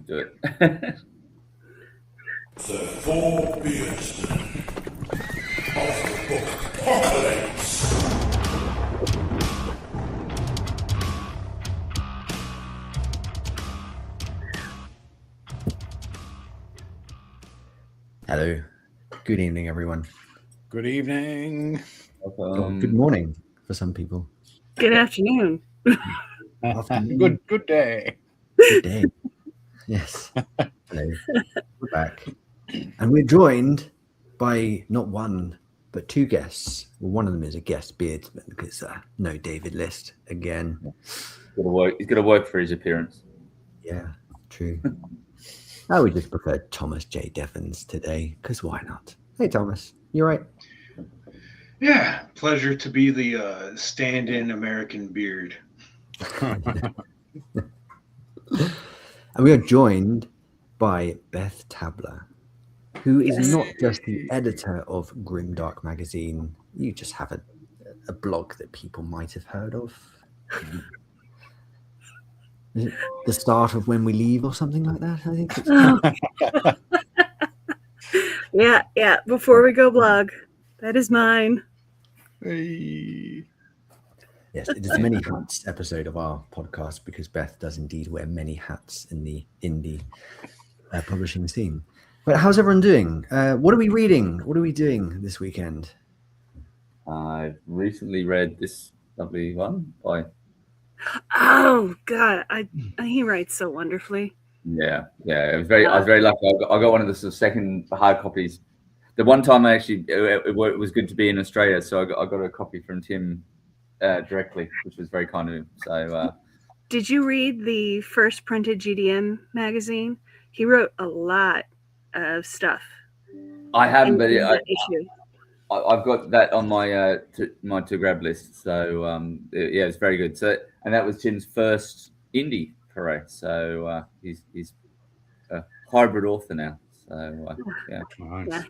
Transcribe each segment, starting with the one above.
do it. The Four Beardsmen of the book Apocalypse. Hello. Good evening, everyone. Good evening. Or good morning for some people. Good afternoon. Afternoon. Good day. Good day. Yes. Hello. We're back. And we're joined by not one, but two guests. Well, one of them is a guest beardsman because no David List again. He's got to work for his appearance. Yeah, true. We just preferred Thomas J. Devons today because why not? Hey, Thomas. You all right? Yeah, pleasure to be the stand-in American beard. And we are joined by Beth Tabler, who is not just the editor of Grimdark magazine. You just have a blog that people might have heard of. Is it the start of When We Leave or something like that? I think it's Yeah. Before we go blog, that is mine. Hey. Yes, it is a many hats episode of our podcast because Beth does indeed wear many hats in the indie publishing scene. But how's everyone doing? What are we reading? What are we doing this weekend? I've recently read this lovely one by. Oh God, he writes so wonderfully. Yeah. I was very lucky. I got one of the sort of second hard copies. The one time it was good to be in Australia, so I got a copy from Tim directly, which was very kind of him. So, did you read the first printed GDM magazine? He wrote a lot of stuff. I haven't, but I've got that on my to grab list. So it's very good. So, and that was Tim's first indie foray. So he's a hybrid author now. So Nice. Yeah,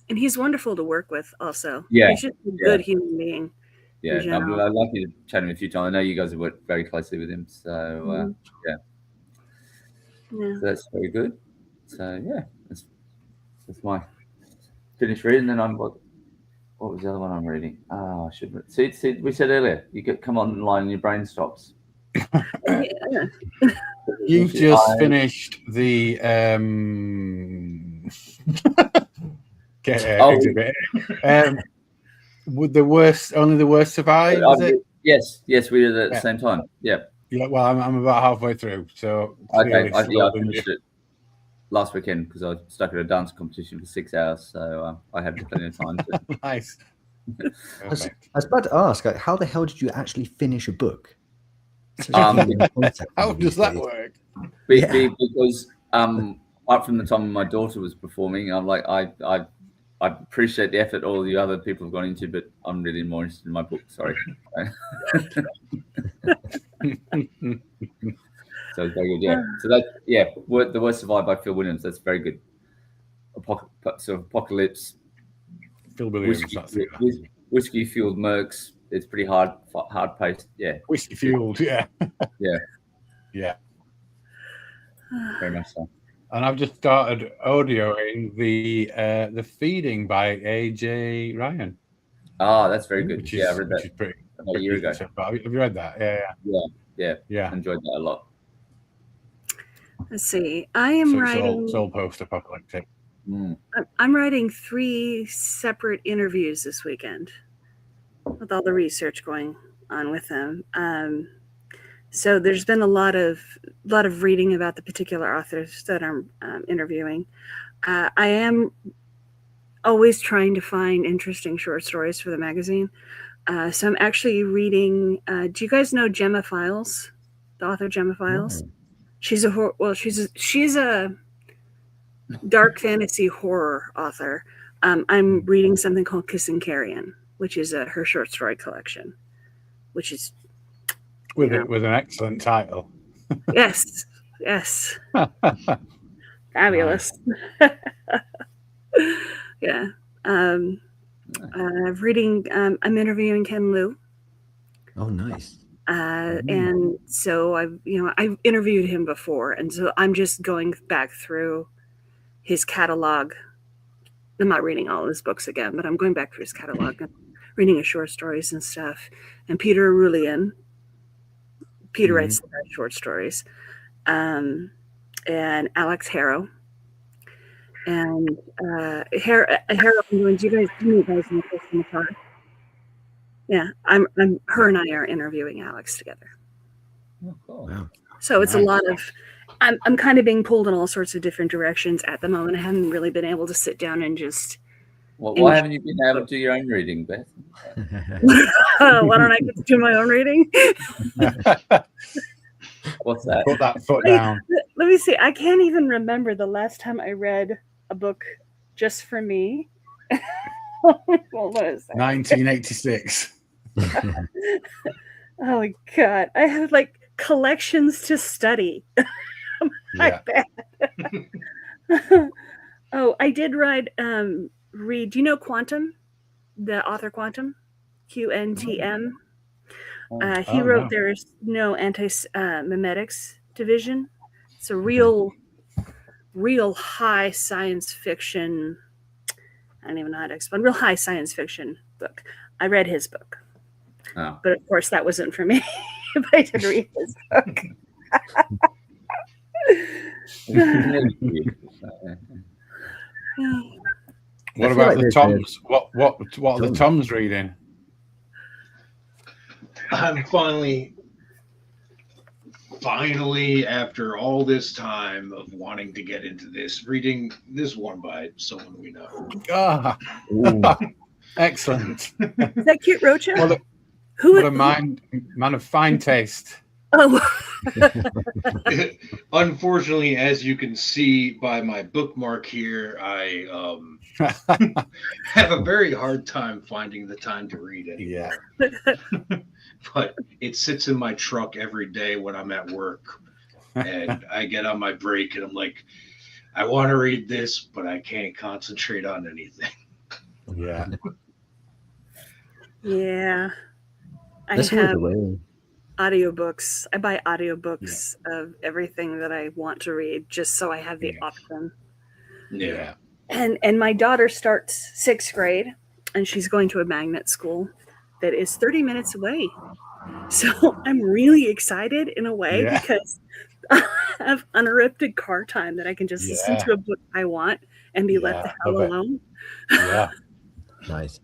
he's wonderful to work with. Also, yeah, he's just a good human being. Yeah, I'm lucky to chat him a few times. I know you guys have worked very closely with him. So so that's very good. So that's my finished reading. Then what was the other one I'm reading? Oh, I should see. We said earlier, you could come online and your brain stops. You've just finished the exhibit. Would the worst survive? Is it? Yes, we did it at the same time. Yeah. Well, I'm about halfway through. So okay, I finished it last weekend because I was stuck at a dance competition for 6 hours, so I had plenty of time to. Nice. I was about to ask, how the hell did you actually finish a book? How does that work? Because right from the time my daughter was performing, I'm like, I appreciate the effort all the other people have gone into, but I'm really more interested in my book. Sorry. So it's very good. Yeah. So that The Worst Survived by Phil Williams. That's very good. Apocalypse. Phil Williams. Whiskey fueled mercs. It's pretty hard paced. Yeah. Whiskey fueled. Yeah. Yeah. Very much so. And I've just started audioing the Feeding by A.J. Ryan. Oh, that's very good. I read that. Which is pretty a year ago. Have you read that? Yeah. Enjoyed that a lot. Let's see. I am writing. Soul post-apocalyptic. I'm writing 3 separate interviews this weekend with all the research going on with them. So there's been a lot of reading about the particular authors that I'm interviewing. I am always trying to find interesting short stories for the magazine. So I'm actually reading. Do you guys know Gemma Files, the author Gemma Files? She's a dark fantasy horror author. I'm reading something called Kissing Carrion, which is her short story collection, which is with an excellent title. Yes. Fabulous. Yeah. I'm interviewing Ken Liu. Oh, nice. And so I've interviewed him before, and so I'm just going back through his catalog. I'm not reading all of his books again, but I'm going back through his catalog and reading his short stories and stuff. And Peter Rulian. Peter writes the best short stories. And Alex Harrow. And Harrow, I'm going, do you guys know this in the car? Yeah, her and I are interviewing Alex together. Oh, cool. Wow. So it's a lot of, I'm kind of being pulled in all sorts of different directions at the moment. I haven't really been able to sit down and just. Well, why haven't you been able to do your own reading, Beth? Why don't I get to do my own reading? What's that? Put that foot down. Let me see. I can't even remember the last time I read a book just for me. Well, what is that? 1986. Oh my God. I have like collections to study. My bad. Oh, I did read, do you know Quantum? The author Quantum? QNTM? He wrote There's No Anti-Memetics Division. It's a real high science fiction. I don't even know how to explain. Real high science fiction book. I read his book. Oh. But of course that wasn't for me. But I did read his book. What about the Toms? What are the Toms reading? I'm finally, after all this time of wanting to get into this, reading this one by someone we know. Ah, excellent. Is that cute, Rocha? What a man of fine taste. Oh. Unfortunately, as you can see by my bookmark here, I have a very hard time finding the time to read anymore. Yeah. But it sits in my truck every day when I'm at work, and I get on my break and I'm like, I want to read this, but I can't concentrate on anything. Yeah. Yeah. I That's have the way. audiobooks. I buy audiobooks of everything that I want to read just so I have the option. Yeah. And my daughter starts 6th grade, and she's going to a magnet school that is 30 minutes away. So I'm really excited in a way because I have uninterrupted car time that I can just listen to a book I want and be left the hell alone. Yeah. Nice.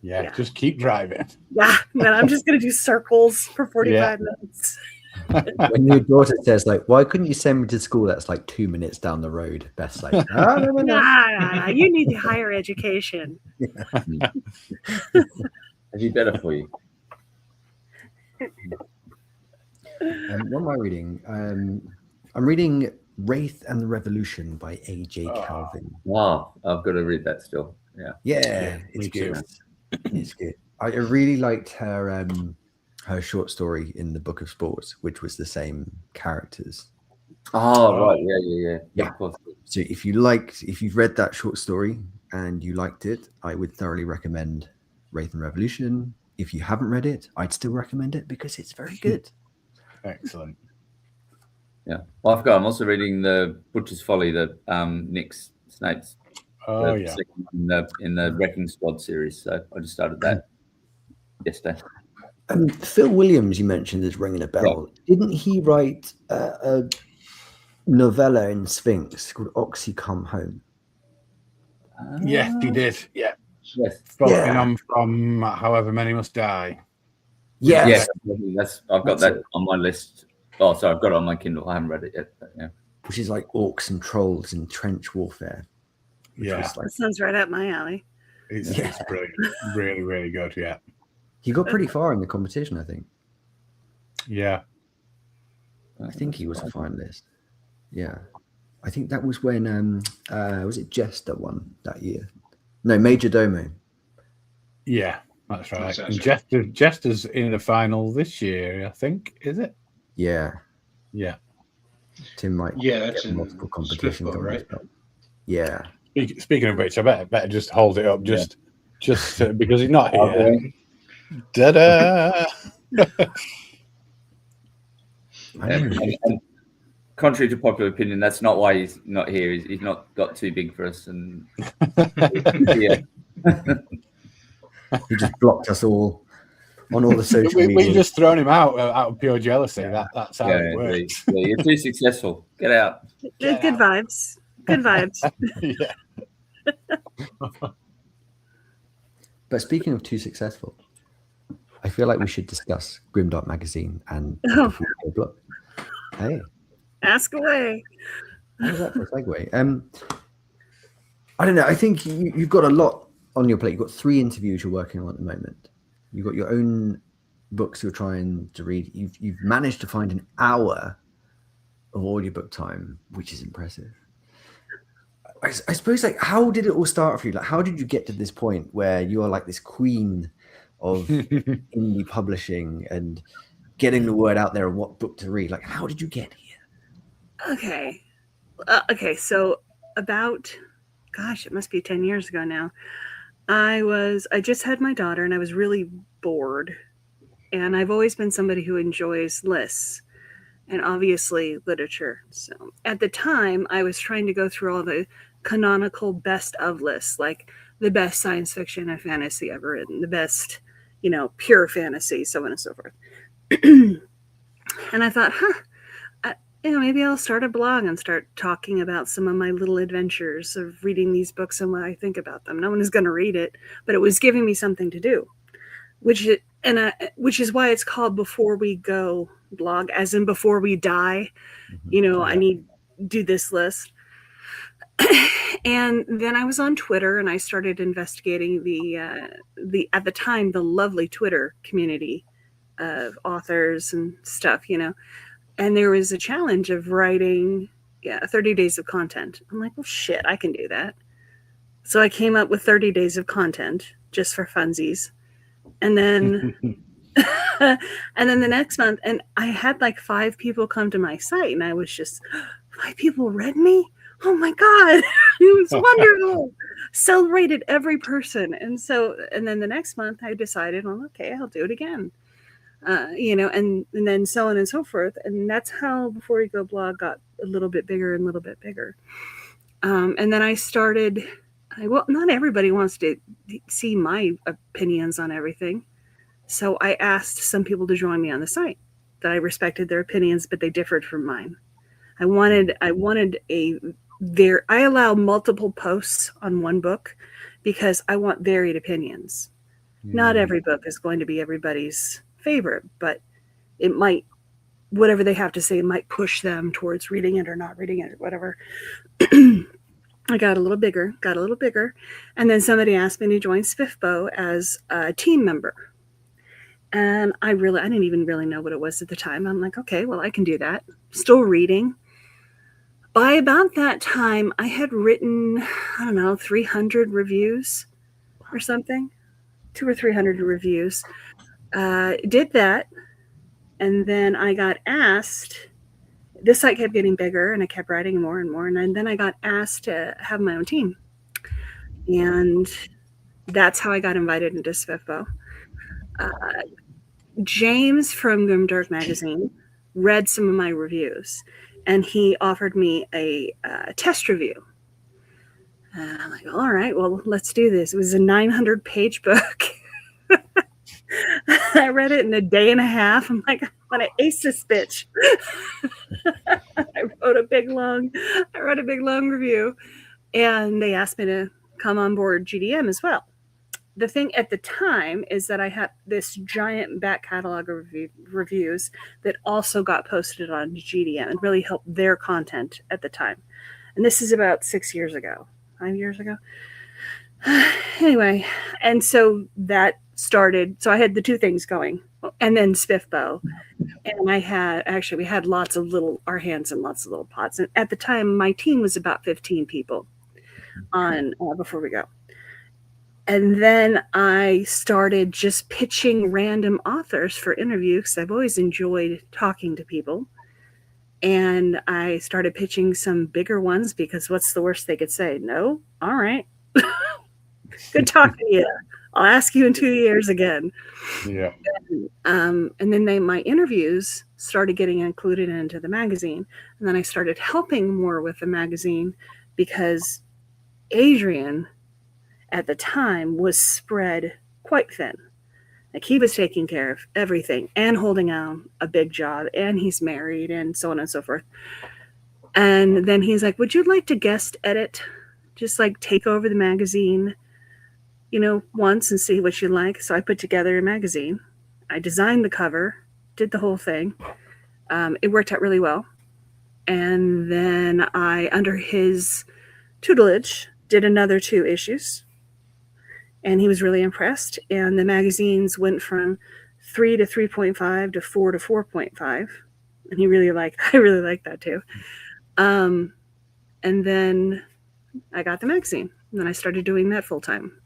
Yeah, just keep driving. Yeah, man, I'm just going to do circles for 45 minutes. When your daughter says, like, why couldn't you send me to school that's like 2 minutes down the road? Beth's like, no. Nah, you need higher education. It'd be better for you. What am I reading? I'm reading Wraith and the Revolution by A.J. Calvin. Wow, I've got to read that still. Yeah, it's good. It's good. I really liked her short story in the Book of Sports, which was the same characters. Oh, right. Yeah. Of course. So if you've read that short story and you liked it, I would thoroughly recommend Wraith and Revolution. If you haven't read it, I'd still recommend it because it's very good. Excellent. Yeah. Well, I forgot. I'm also reading the Butcher's Folly, the Nick Snape's. Oh, yeah. In the Wrecking Squad series. So I just started that yesterday. Phil Williams, you mentioned, is ringing a bell. Yeah. Didn't he write a novella in Sphinx called Oxy Come Home? Yes, he did. Yeah. Yes. Following on from However Many Must Die. Yes. I've got that on my list. Oh, sorry, I've got it on my Kindle. I haven't read it yet. But yeah. Which is like orcs and trolls in trench warfare. That sounds right up my alley. It's brilliant. Really, really good. Yeah. He got pretty far in the competition, I think. Yeah. I think he was a finalist. Yeah. I think that was when was it Jester won that year? No, Major Domo. Yeah, that's right. And Jester's in the final this year, I think, is it? Yeah. Yeah. Tim might that's get multiple competitions, right? Yeah. Speaking of which, I better just hold it up just because he's not here. Da-da! And contrary to popular opinion, that's not why he's not here. He's not got too big for us, and yeah. He just blocked us all on all the social media. We've just thrown him out of pure jealousy. That's how it works. Yeah, you're too successful. Get out. Good vibes. Good vibes. But speaking of too successful, I feel like we should discuss Grimdark Magazine and the book. Hey, ask away. How's that for a segue? I don't know. I think you've got a lot on your plate. You've got 3 interviews you're working on at the moment. You've got your own books you're trying to read. You've managed to find an hour of audiobook time, which is impressive. I suppose, like, how did it all start for you? Like, how did you get to this point where you are like this queen of indie publishing and getting the word out there of what book to read? Like, how did you get here? Okay. So about, gosh, it must be 10 years ago now. I just had my daughter and I was really bored. And I've always been somebody who enjoys lists and obviously literature. So at the time I was trying to go through all the canonical best of lists, like the best science fiction and fantasy ever written, the best, pure fantasy, so on and so forth. And I thought, maybe I'll start a blog and start talking about some of my little adventures of reading these books and what I think about them. No one is going to read it, but it was giving me something to do, which is why it's called Before We Go blog, as in before we die. I need to do this list. And then I was on Twitter and I started investigating the at the time the lovely Twitter community of authors and stuff, and there was a challenge of writing 30 days of content. I'm like, well, shit, I can do that. So I came up with 30 days of content just for funsies. And then and then the next month, and I had like 5 people come to my site, and I was just, 5 people read me? Oh my God, it was wonderful. Celebrated every person. And then the next month I decided, well, okay, I'll do it again. And then so on and so forth. And that's how Before We Go blog got a little bit bigger and a little bit bigger. And then I started, not everybody wants to see my opinions on everything. So I asked some people to join me on the site that I respected their opinions, but they differed from mine. I allow multiple posts on one book because I want varied opinions. Not every book is going to be everybody's favorite, but it might, whatever they have to say might push them towards reading it or not reading it or whatever. I got a little bigger, and then somebody asked me to join SFIFBO as a team member. And I didn't even really know what it was at the time. I'm like, okay, well, I can do that. Still reading. By about that time, I had written, 300 reviews or something, 200 or 300 reviews. Did that. And then I got asked, this site kept getting bigger and I kept writing more and more. And then I got asked to have my own team. And that's how I got invited into SFIFBO. James from Grimdark Magazine read some of my reviews and he offered me a test review. And I'm like, all right, well, let's do this. It was a 900-page book. I read it in a day and a half. I'm like, I want to ace this bitch. I wrote a big long review, and they asked me to come on board GDM as well. The thing at the time is that I had this giant back catalog of reviews that also got posted on GDM and really helped their content at the time. And this is about 5 years ago. Anyway, and so that started. So I had the 2 things going, and then SFIFBO. And we had our hands in lots of little pots. And at the time, my team was about 15 people on Before We Go. And then I started just pitching random authors for interviews because I've always enjoyed talking to people. And I started pitching some bigger ones because what's the worst they could say? No? All right. Good talking to you. I'll ask you in 2 years again. Yeah. And then my interviews started getting included into the magazine. And then I started helping more with the magazine because Adrian at the time was spread quite thin. Like he was taking care of everything and holding on a big job, and he's married and so on and so forth. And then he's like, would you like to guest edit? Just like take over the magazine, once and see what you like. So I put together a magazine. I designed the cover, did the whole thing. It worked out really well. And then I, under his tutelage, did another 2 issues. And he was really impressed. And the magazines went from 3 to 3.5 to 4 to 4.5. And I really liked that too. And then I got the magazine. And then I started doing that full time.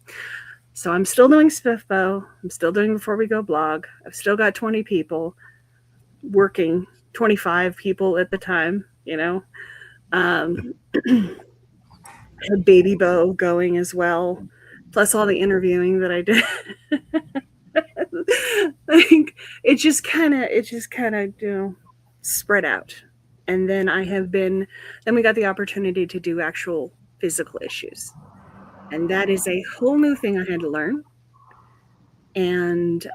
So I'm still doing SPIFBO. I'm still doing Before We Go blog. I've still got 20 people working, 25 people at the time, had Baby Bo going as well, plus all the interviewing that I did. Like it just kind of spread out. And then then we got the opportunity to do actual physical issues. And that is a whole new thing I had to learn. And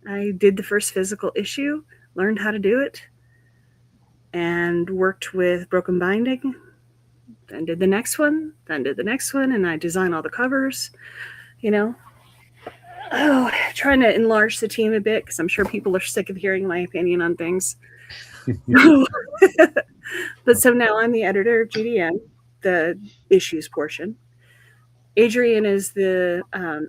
I did the first physical issue, learned how to do it, and worked with Broken Binding, then did the next one, and I designed all the covers, trying to enlarge the team a bit because I'm sure people are sick of hearing my opinion on things. But so now I'm the editor of GDM, the issues portion. Adrian is the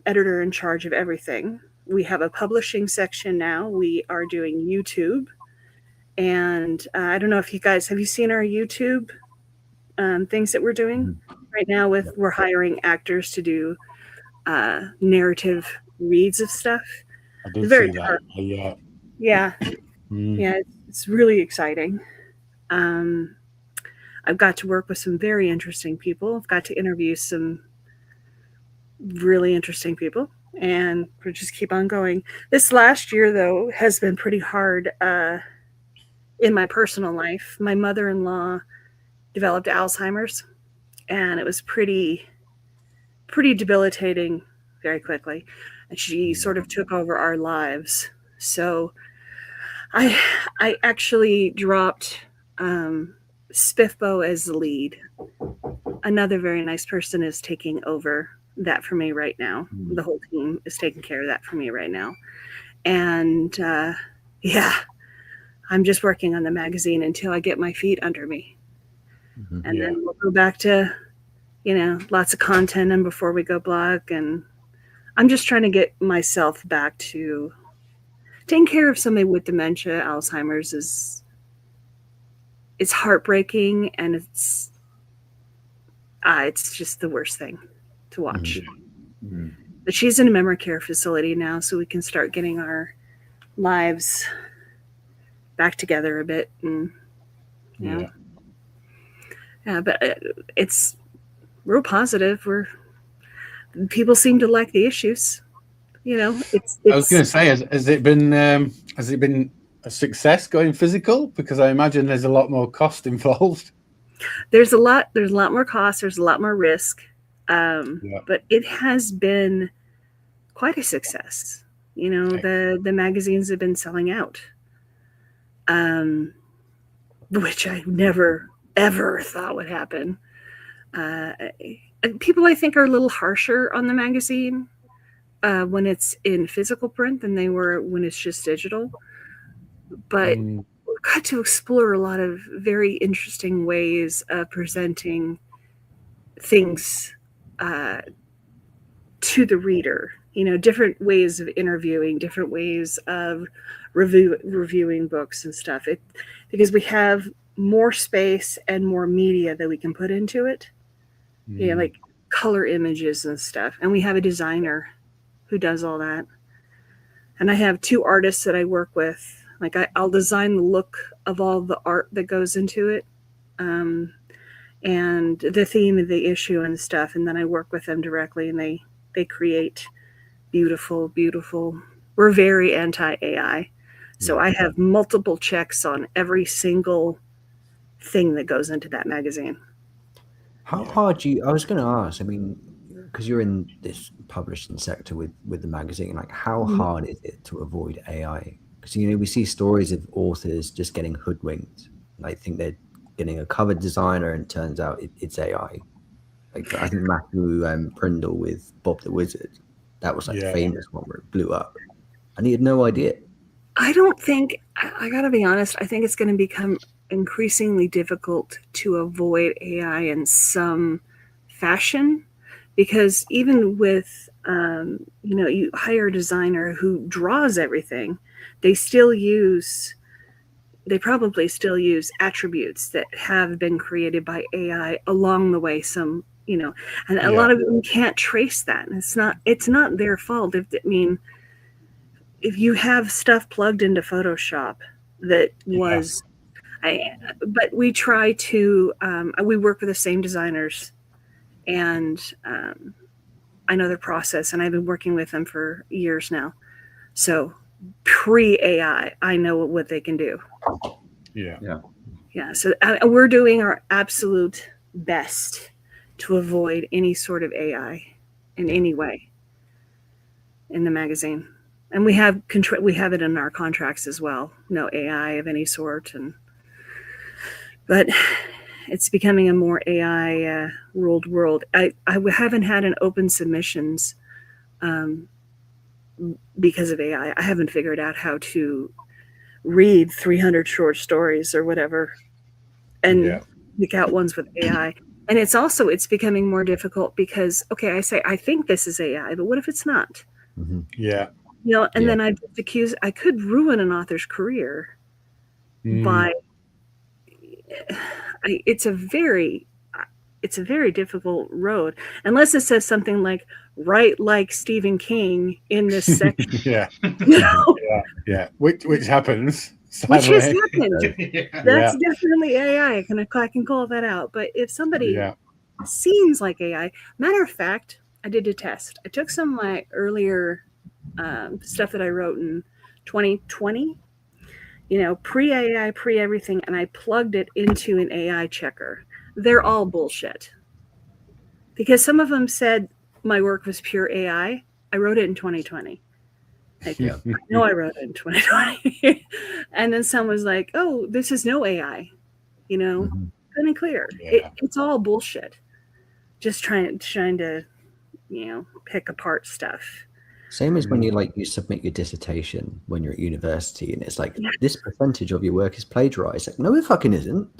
editor in charge of everything. We have a publishing section now. We are doing YouTube. And I don't know if you guys, have you seen our YouTube things that we're doing right now? We're hiring actors to do narrative reads of stuff. I did very see that. Yeah. Yeah, it's really exciting. I've got to work with some very interesting people. I've got to interview some really interesting people, and we'll just keep on going. This last year, though, has been pretty hard in my personal life. My mother-in-law developed Alzheimer's, and it was pretty debilitating very quickly. And she sort of took over our lives. So I actually dropped SPIFBO as the lead. Another very nice person is taking over that for me right now. The whole team is taking care of that for me right now. And I'm just working on the magazine until I get my feet under me. And then we'll go back to, lots of content and Before We Go blog. And I'm just trying to get myself back to taking care of somebody with dementia. Alzheimer's it's heartbreaking, and it's just the worst thing to watch. But she's in a memory care facility now, so we can start getting our lives back together a bit. And but it's real positive. People seem to like the issues. It's I was going to say, has it been a success going physical? Because I imagine there's a lot more cost involved. There's a lot more cost. There's a lot more risk. But it has been quite a success. The magazines have been selling out, which I never, ever thought would happen. People, I think, are a little harsher on the magazine when it's in physical print than they were when it's just digital. But we've got to explore a lot of very interesting ways of presenting things to the reader. Different ways of interviewing, different ways of reviewing books and stuff. Because we have more space and more media that we can put into it. Like color images and stuff. And we have a designer who does all that. And I have 2 artists that I work with. Like I'll design the look of all the art that goes into it, and the theme of the issue and stuff. And then I work with them directly, and they create beautiful. We're very anti-AI. So I have multiple checks on every single thing that goes into that magazine. How hard I was going to ask, I mean, because you're in this publishing sector with the magazine, like how hard is it to avoid AI? Because, we see stories of authors just getting hoodwinked. I think they're getting a cover designer and it turns out it's AI. Like I think Matthew Prindle with Bob the Wizard, that was like the famous one where it blew up. And he had no idea. I don't think, I gotta be honest, I think it's going to become increasingly difficult to avoid AI in some fashion, because even with, you hire a designer who draws everything, they probably still use attributes that have been created by AI along the way. Some, and a lot of them can't trace that. And it's not their fault. If you have stuff plugged into Photoshop that was, but we try to, we work with the same designers, and I know their process, and I've been working with them for years now. So pre-AI, I know what they can do. Yeah. So we're doing our absolute best to avoid any sort of AI in any way in the magazine. And we have it in our contracts as well. No AI of any sort, but it's becoming a more AI ruled world. I haven't had an open submissions because of AI. I haven't figured out how to read 300 short stories or whatever and pick out ones with AI. And it's becoming more difficult because, okay, I think this is AI, but what if it's not? Mm-hmm. Then I could ruin an author's career by, it's a very difficult road, unless it says something like, write like Stephen King in this section. Which happens. Which has happened. That's definitely AI. I can call that out. But if somebody seems like AI, matter of fact, I did a test. I took some of my earlier stuff that I wrote in 2020, pre-AI, pre-everything, and I plugged it into an AI checker. They're all bullshit. Because some of them said my work was pure AI. I wrote it in 2020. I know I wrote it in 2020. And then some was like, oh, this is no AI. Good and clear. It's all bullshit. Just trying to, pick apart stuff. Same as when you submit your dissertation when you're at university, and it's like this percentage of your work is plagiarized. Like, no, it fucking isn't.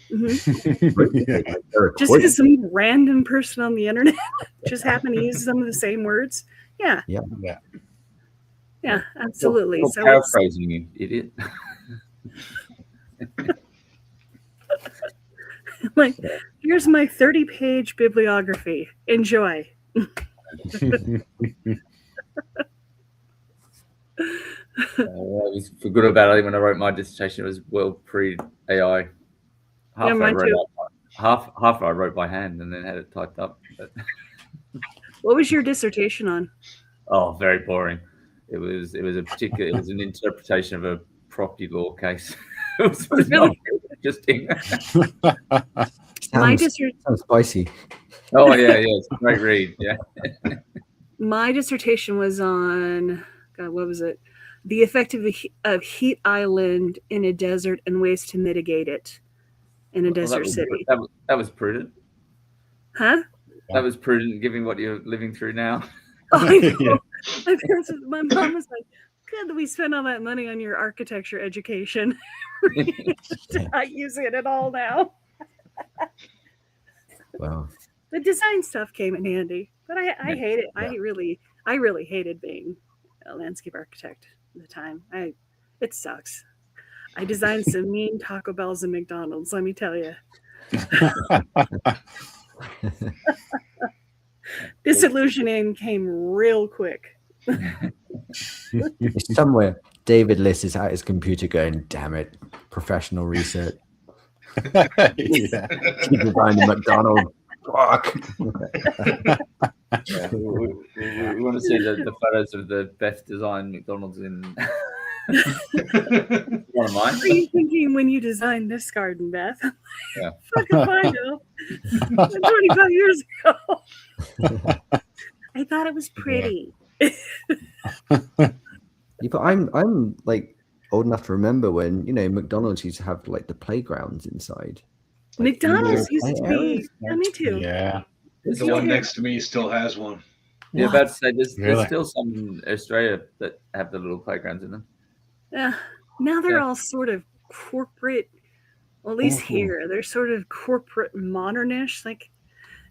Just because some random person on the internet just happened to use some of the same words. Yeah, absolutely. So paraphrasing you, idiot. Like, here's my 30-page bibliography. Enjoy. For good or bad, when I wrote my dissertation, it was well pre-AI. Half I wrote by hand and then had it typed up. But what was your dissertation on? Oh, very boring. It was an interpretation of a property law case. It was not interesting. Sounds spicy. Oh yeah, it's a great read. Yeah. My dissertation was on, God, what was it? The effect of heat island in a desert and ways to mitigate it in a desert city. That was prudent. Huh? That was prudent, given what you're living through now. Oh, I know. My mom was like, good that we spent all that money on your architecture education. Not using it at all now. Wow. The design stuff came in handy, but I hate it. Yeah. I really hated being a landscape architect at the time. It sucks. I designed some mean Taco Bells and McDonald's, let me tell you. Disillusioning came real quick. Somewhere, David Liss is at his computer going, damn it, professional research. Keep designed the McDonald's. Fuck. We want to see the photos of the Beth designed McDonald's in One of mine. What were you thinking when you designed this garden, Beth? Yeah. Fucking fine, though. 25 years ago. I thought it was pretty. Yeah, but I'm like old enough to remember when McDonald's used to have like the playgrounds inside. Like, McDonald's indoor used to play be. areas. Yeah, me too. Yeah. The one next to me still has one. Yeah, about to say there's Really? still some in Australia that have the little playgrounds in them. Yeah. Now they're Yeah. all sort of corporate. Well, at least here, they're sort of corporate modernish. Like,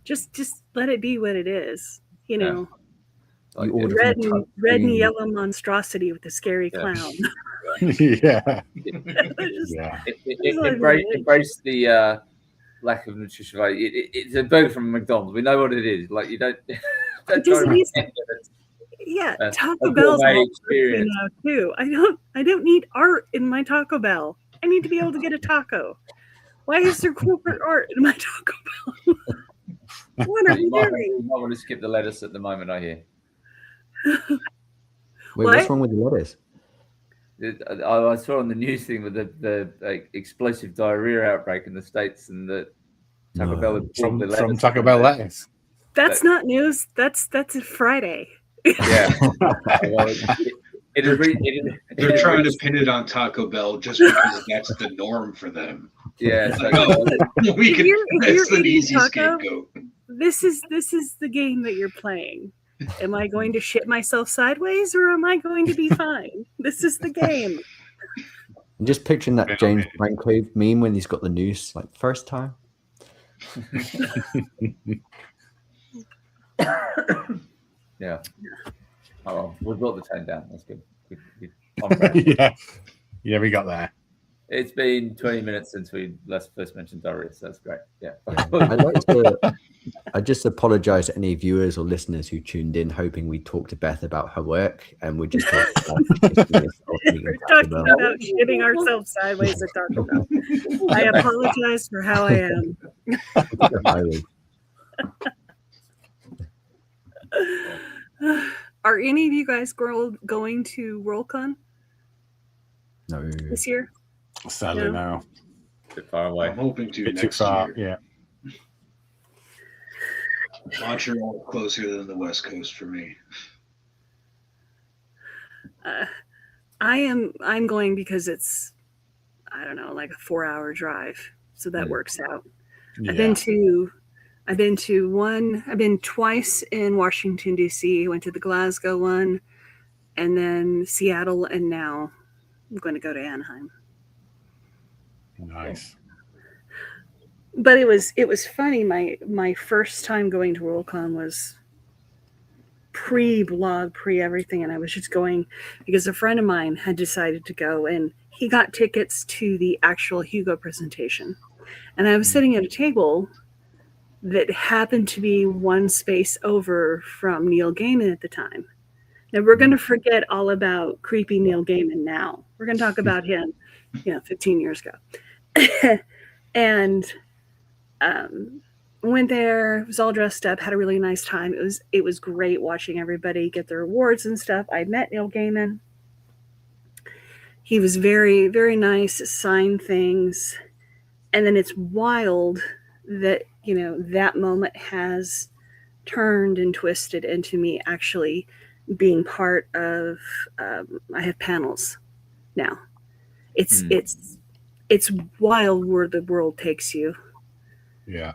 just let it be what it is. You know, Like, You order red from and red and touchscreen. yellow monstrosity with the scary Yeah. clown. Yeah. Just- Yeah. Embrace the lack of nutrition value. It's a burger from McDonald's. We know what it is. Like you don't. don't try doesn't to need- pretend that it's Yeah, a Taco Bell's gourmet all experience. now too. I don't need art in my Taco Bell. I need to be able to get a taco. Why is there corporate art in my Taco Bell? What are You we might doing? want to skip the lettuce at the moment. I hear. Wait, What? what's wrong with the lettuce? I saw on the news thing with the like, explosive diarrhea outbreak in the States, and that Taco No. Bell had pulled the From lettuce Taco from Bell there. lettuce. That's not news. That's a Friday. Yeah. Well, it had They're trying to pin it on Taco Bell just because that's the norm for them. Yeah. So, Like, oh, we If can. you're That's an eating easy taco, scapegoat. This is the game that you're playing. Am I going to shit myself sideways or am I going to be fine? This is the game. I'm just picturing that James Franco meme when he's got the noose, like first time. yeah. Oh, we brought the tone down. That's good. Good. On brand. Yeah. Yeah, we got there. It's been 20 minutes since we first mentioned diarrhea, so that's great. Yeah. I just apologize to any viewers or listeners who tuned in hoping we talked to Beth about her work, and we're just talking We're talking about shitting ourselves sideways at Taco Bell. I apologize for how I am. Are any of you guys going to Worldcon No. this year? Sadly, No. no. A bit far away. I'm hoping to Bit too next far. year. Yeah. Montreal closer than the West Coast for me. I'm going because it's, I don't know, like a 4-hour drive, so that works out. Yeah. I've been twice in Washington D.C. Went to the Glasgow one, and then Seattle, and now I'm going to go to Anaheim. Nice. But it was funny. My first time going to Worldcon was pre-blog, pre-everything, and I was just going because a friend of mine had decided to go, and he got tickets to the actual Hugo presentation. And I was sitting at a table that happened to be one space over from Neil Gaiman at the time. Now we're going to forget all about creepy Neil Gaiman now. We're going to talk about him, 15 years ago. And went there, was all dressed up, had a really nice time. It was great watching everybody get their awards and stuff. I met Neil Gaiman. He was very, very nice, signed things. And then it's wild that, that moment has turned and twisted into me actually being part of, I have panels now. It's wild where the world takes you. Yeah.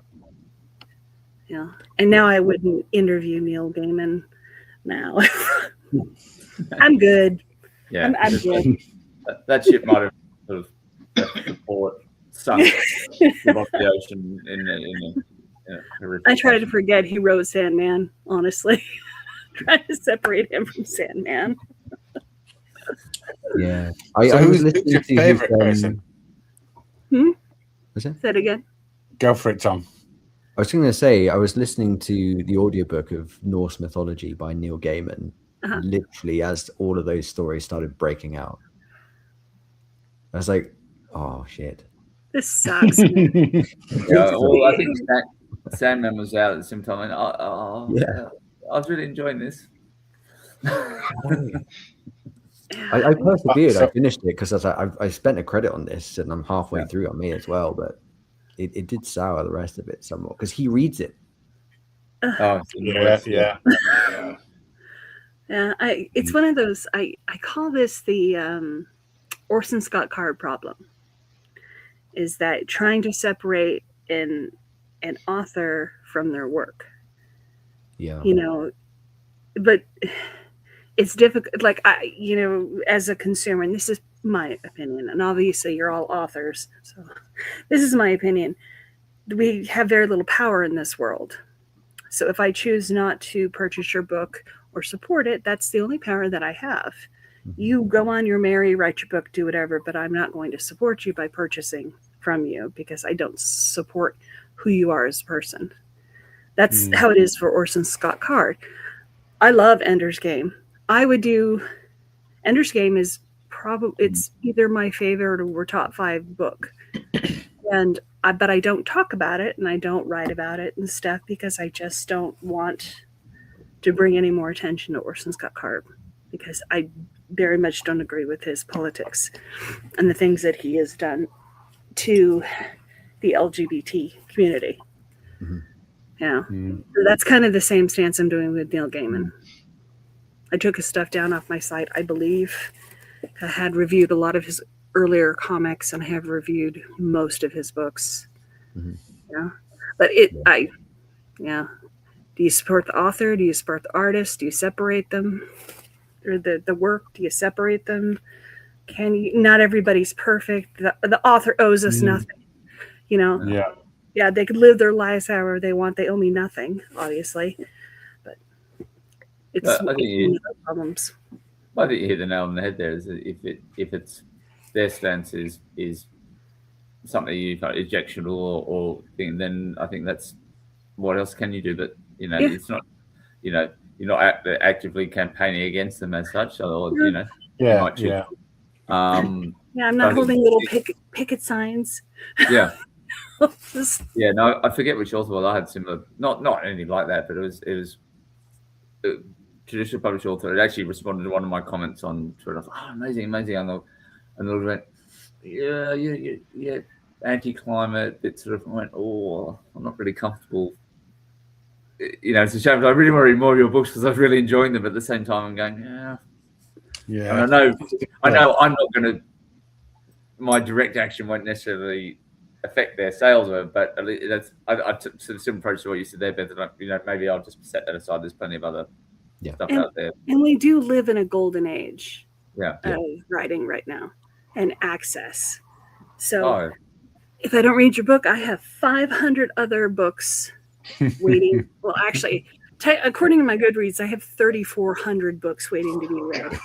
Yeah. And now I wouldn't interview Neil Gaiman now. I'm good. Yeah. I'm good. That ship might have sort of left the port, sunk above the ocean in a horrific I try to fashion. forget he wrote Sandman, honestly. Trying to separate him from Sandman. Yeah. So I was who's listening your to favourite person? Was it? Say it again. Go for it, Tom. I was going to say, I was listening to the audiobook of Norse Mythology by Neil Gaiman, literally as all of those stories started breaking out. I was like, oh, shit. This sucks. Yeah, well, I think Sandman was out at the same time. And I was really enjoying this. I persevered. I finished it because I spent a credit on this, and I'm halfway through on me as well. But it did sour the rest of it somewhat because he reads it. Oh, Yeah. It's one of those. I call this the Orson Scott Card problem. Is that trying to separate an author from their work? Yeah. But it's difficult. Like as a consumer, and this is my opinion, and obviously you're all authors, so this is my opinion. We have very little power in this world. So if I choose not to purchase your book or support it, that's the only power that I have. You go on your merry, write your book, do whatever, but I'm not going to support you by purchasing from you because I don't support who you are as a person. That's how it is for Orson Scott Card. I love Ender's Game. I would do Ender's Game is probably it's either my favorite or top 5 book. But I don't talk about it and I don't write about it and stuff because I just don't want to bring any more attention to Orson Scott Card because I very much don't agree with his politics and the things that he has done to the LGBT community. So that's kind of the same stance I'm doing with Neil Gaiman. I took his stuff down off my site, I believe. I had reviewed a lot of his earlier comics and I have reviewed most of his books. But do you support the author? Do you support the artist? Do you separate them? Or the work? Do you separate them? Can you? Not everybody's perfect. The author owes us nothing. Yeah, they could live their lives however they want. They owe me nothing, obviously. But it's one of the problems. I think you hit the nail on the head there. Is that if it's their stance is something you find objectionable or thing, then I think that's what else can you do? But it's not. You're not actively campaigning against them as such. Or, I'm not holding little picket signs. Yeah. I forget which author. Well, I had similar, not anything like that, but it was a traditional published author. It actually responded to one of my comments on Twitter. I thought, amazing, and they went, yeah, anti-climate. It sort of went, I'm not really comfortable. It's a shame. I really want to read more of your books because I was really enjoying them. But at the same time, I'm going, yeah. And I know, I'm not going to. My direct action won't necessarily affect their sales of it, but I took a similar approach to what you said there, Beth. Maybe I'll just set that aside. There's plenty of other stuff out there. And we do live in a golden age of writing right now and access. So if I don't read your book, I have 500 other books waiting. Well, actually, according to my Goodreads, I have 3,400 books waiting to be read.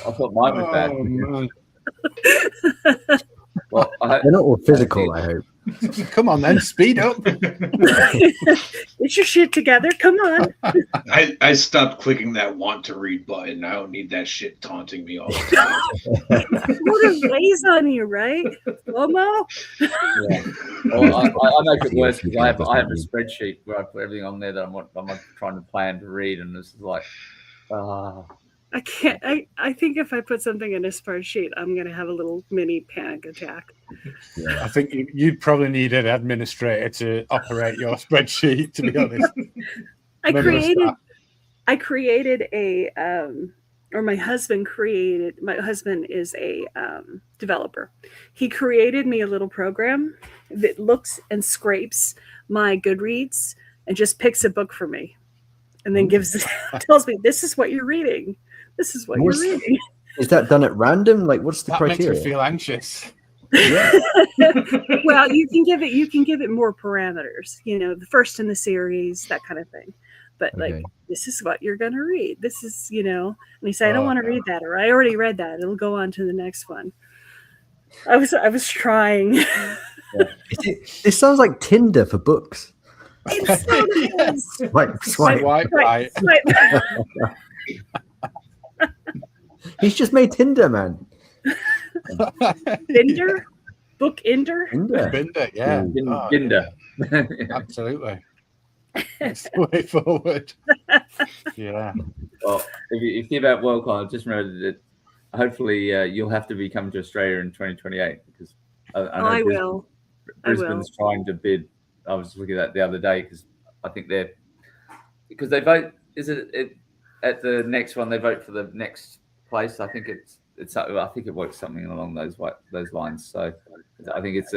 I thought mine was bad. Well, they're not all physical, I hope. Come on, then, speed up. Get your shit together. Come on. I stopped clicking that want to read button. I don't need that shit taunting me all the time. What a weighs on you, right? FOMO? Well, I make it worse because I have a spreadsheet where I put everything on there that I'm trying to plan to read, and it's like, I can't. I think if I put something in a spreadsheet, I'm going to have a little mini panic attack. I think you'd probably need an administrator to operate your spreadsheet, to be honest. I created my husband is a developer. He created me a little program that looks and scrapes my Goodreads and just picks a book for me. And then tells me, this is what you're reading. This is what you're reading. Is that done at random? Like, what's the that criteria? Makes me feel anxious. Yeah. Well, you can give it more parameters. The first in the series, that kind of thing. But this is what you're going to read. This is, and he said, I don't want to read that, or I already read that. It'll go on to the next one. I was trying. It sounds like Tinder for books. It so Swipe. Right. He's just made Tinder, man. Binder? Book Ender? Binder, yeah. Binder. Absolutely. That's the way forward. Yeah. Well, if you think about WorldCon, just remember that hopefully you'll have to be coming to Australia in 2028 because I know I will. Brisbane's trying to bid. I was looking at that the other day because I think because they vote. Is it at the next one? They vote for the next place. I think I think it works something along those lines. So I think it's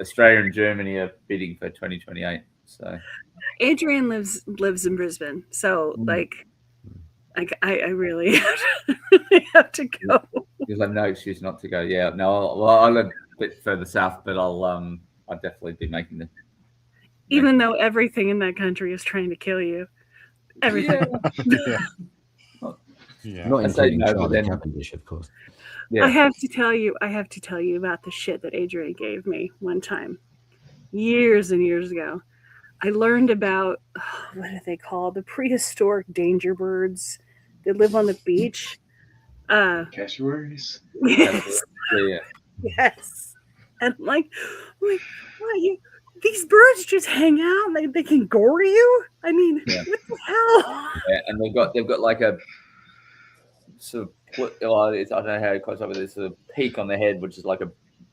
Australia and Germany are bidding for 2028. So Adrian lives in Brisbane, so like I really have to go. You'll have no excuse not to go. Yeah, no. Well, I live a bit further south, but I'll definitely be making the. Even though everything in that country is trying to kill you, everything. Yeah. Not including no, Charlotte Cavendish, of course. Yeah. I have to tell you about the shit that Adrian gave me one time, years and years ago. I learned about what do they call the prehistoric danger birds that live on the beach. Cassowaries. Yes. Yeah. Yes. And I'm like, what these birds just hang out and they can gore you? I mean, what the hell? Yeah, and they've got like a sort of I don't know how it calls up with this sort of peak on the head, which is like a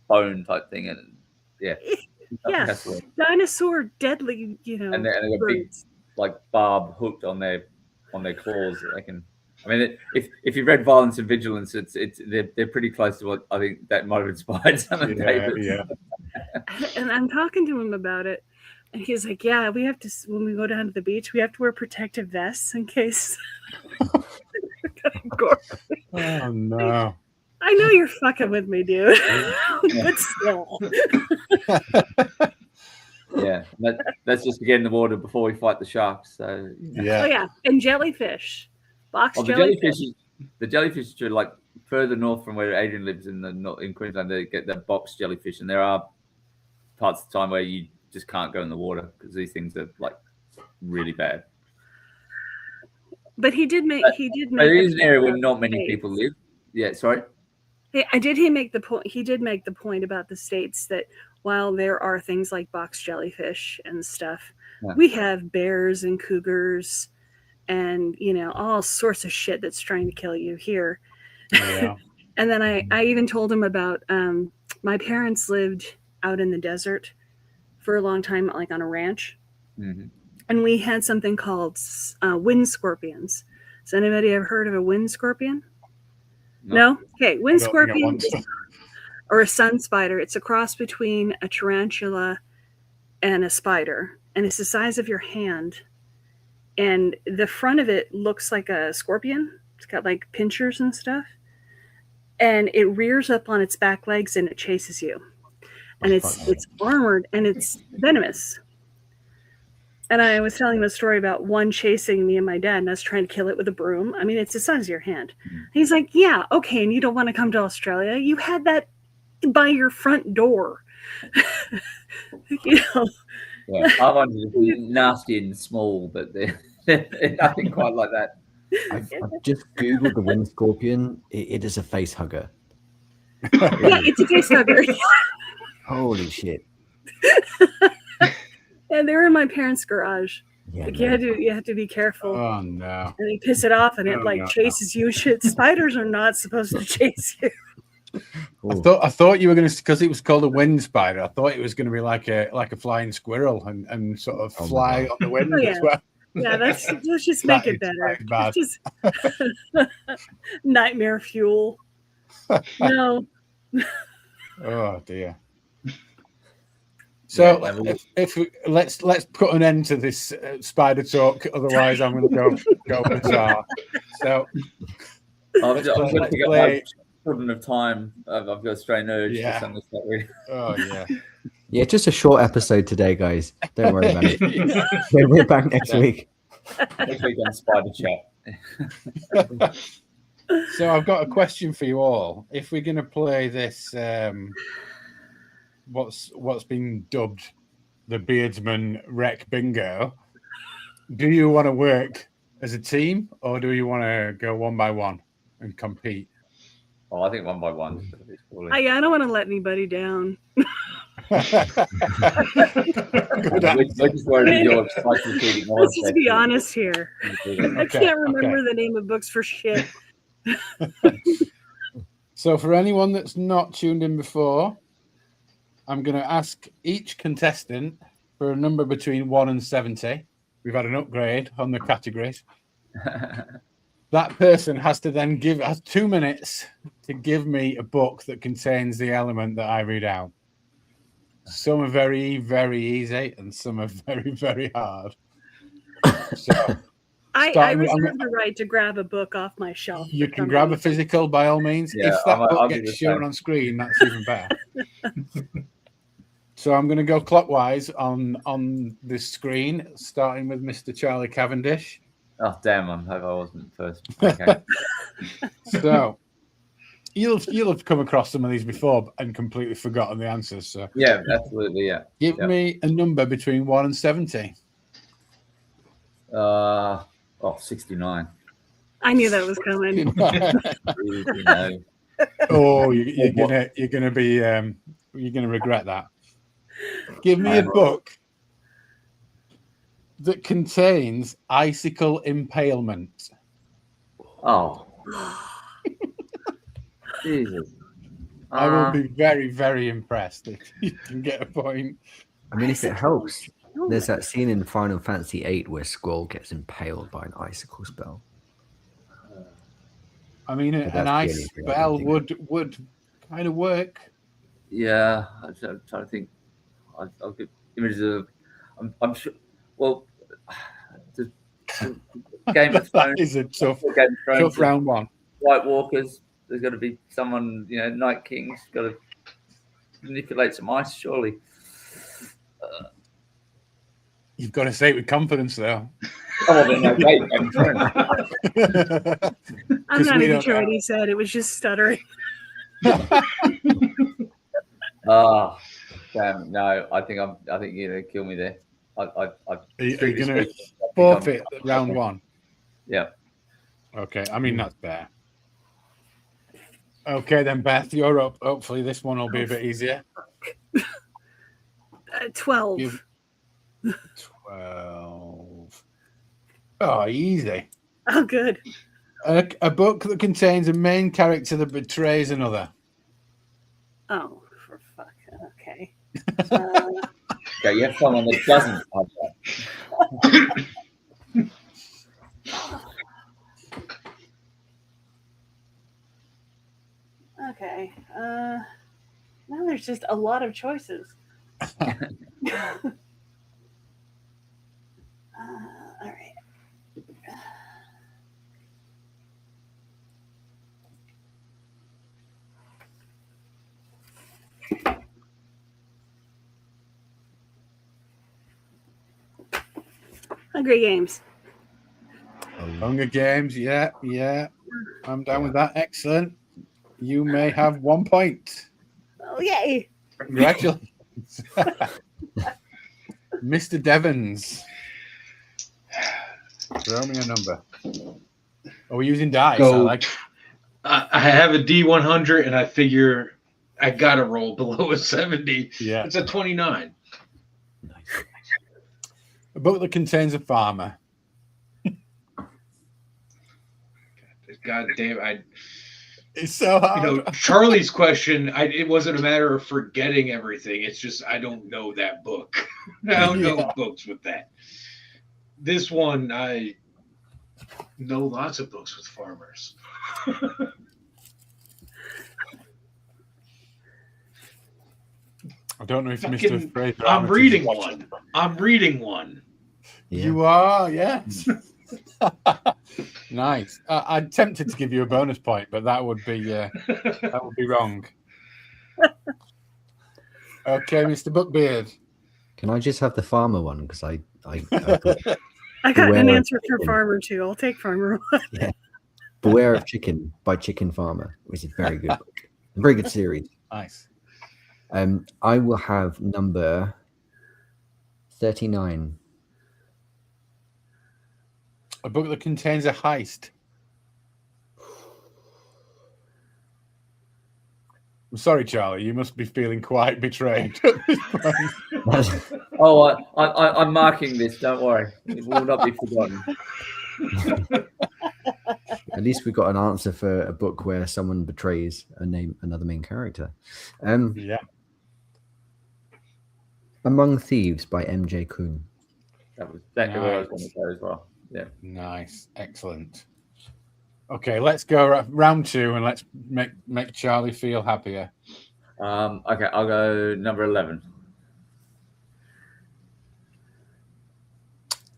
bone type thing, and dinosaur deadly, and they've got big like barb hooked on their claws that they can. I mean, if you've read Violence and Vigilance, they're pretty close to what I think that might have inspired some of David. Yeah. And I'm talking to him about it, and he's like, "Yeah, we have to when we go down to the beach, we have to wear protective vests in case." Oh no! I know you're fucking with me, dude, but still. Yeah, that's just to get in the water before we fight the sharks. So yeah. Oh yeah, and jellyfish, jellyfish. The jellyfish are like further north from where Adrian lives in Queensland. They get the box jellyfish, and there are parts of the time where you just can't go in the water because these things are like really bad. But he did make. There is an area where not many people live. Yeah, sorry. He did make the point about the states that while there are things like box jellyfish and stuff, we have bears and cougars and all sorts of shit that's trying to kill you here. Yeah. And then I even told him about my parents lived out in the desert for a long time, like on a ranch. Mm-hmm. And we had something called wind scorpions. Has anybody ever heard of a wind scorpion? No? Okay, wind scorpion or a sun spider. It's a cross between a tarantula and a spider. And it's the size of your hand. And the front of it looks like a scorpion. It's got like pinchers and stuff. And it rears up on its back legs and it chases you. And it's armored and it's venomous. And I was telling him a story about one chasing me and my dad, and us trying to kill it with a broom. I mean, it's the size of your hand. He's like, yeah, okay, and you don't want to come to Australia? You had that by your front door. Yeah, I wanted to be nasty and small, but they're nothing quite like that. I've just Googled the wind scorpion. It is a face hugger. Yeah, it's a face hugger. Holy shit. And they were in my parents' garage. Yeah, like no. you have to be careful. Oh no! And you piss it off, and it chases you. Shit, spiders are not supposed to chase you. I thought you were going to, because it was called a wind spider. I thought it was going to be like a flying squirrel and sort of fly on the wind as well. Yeah, let's just make it better. It's just nightmare fuel. No. Oh dear. So if let's put an end to this spider talk. Otherwise, I'm going to go bizarre. So I'm going to play. Children of Time. I've got a strange urge for something like that. Oh yeah. Yeah, just a short episode today, guys. Don't worry about it. We're back next week. Next week on Spider Chat. So I've got a question for you all. If we're going to play this, what's been dubbed the Beardsman Rec Bingo, do you want to work as a team or do you want to go one by one and compete? Oh, I think one by one. I don't want to let anybody down. Good We're just worried your encyclopedic knowledge. Let's just be honest here. I can't remember the name of books for shit. So for anyone that's not tuned in before, I'm going to ask each contestant for a number between 1 and 70. We've had an upgrade on the categories. That person has to then has 2 minutes to give me a book that contains the element that I read out. Some are very, very easy, and some are very, very hard. So, I reserve the right to grab a book off my shelf. You can grab a physical by all means. Yeah, if that book gets shown on screen, that's even better. So I'm going to go clockwise on this screen, starting with Mr. Charlie Cavendish. Oh damn! I hope I wasn't first. Okay. So you'll have come across some of these before and completely forgotten the answers. So yeah, absolutely, yeah. Give me a number between 1 and 70. 69. I knew that was coming. Oh, you're gonna regret that. Give me a book that contains icicle impalement. Oh, Jesus! I will be very, very impressed if you can get a point. I mean, if it helps, there's that scene in Final Fantasy VIII where Squall gets impaled by an icicle spell. I mean, an ice spell would kind of work. Yeah, I'm trying to think. I'll get images of. I'm sure. Well, the Game of Thrones is a tough round one. White Walkers. There's got to be someone. Night King's got to manipulate some ice, surely. You've got to say it with confidence, though. I'm not even sure what he said. It was just stuttering. Oh, damn! No, I think you're gonna kill me there. Are you gonna forfeit round one? Yeah. Okay. I mean that's fair. Okay, then Beth, you're up. Hopefully, this one will be a bit easier. 12. 12. Oh, easy. Oh, good. A book that contains a main character that betrays another. Oh, for fuck. Okay. Okay, you have someone that doesn't have that. Okay. Now there's just a lot of choices. All right. Hunger Games. Hunger Games, yeah. I'm down with that. Excellent. You may have 1 point. Oh, yay. Congratulations. Mr. Devons. Throw me a number. Are we using dice? I have a D100 and I figure I got to roll below a 70. Yeah. It's a 29. Nice. A book that contains a farmer. God damn, it's so hard. Charlie's question, it wasn't a matter of forgetting everything. It's just I don't know that book. I don't know books with that. This one, I know lots of books with farmers. I don't know if Mr. Fraser. I'm reading one. Yeah. You are, yes. Nice. I'm tempted to give you a bonus point, but that would be wrong. Okay, Mr. Bookbeard. Can I just have the farmer one? Because I got an answer for farmer too. I'll take farmer one. Yeah. Beware of Chicken by Chicken Farmer, which is a very good book. A very good series. Nice. I will have number 39. A book that contains a heist. I'm sorry, Charlie. You must be feeling quite betrayed at this point. Oh, I'm marking this. Don't worry. It will not be forgotten. At least we got an answer for a book where someone betrays another main character. Yeah. Among Thieves by M.J. Kuhn. That was exactly what I was going to say as well. Yeah. Nice. Excellent. Okay, let's go round 2 and let's make Charlie feel happier. Okay, I'll go number 11.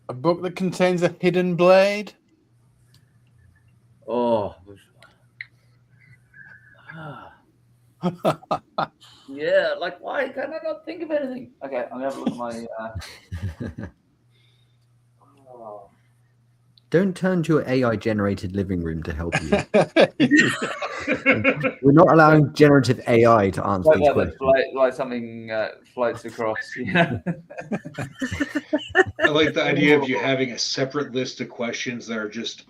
A book that contains a hidden blade. Oh. Yeah, like why can I not think of anything? Okay, I'm gonna have a look at my. Don't turn to your AI-generated living room to help you. We're not allowing generative AI to answer these questions. Like something floats across. You know? I like the idea of you having a separate list of questions that are just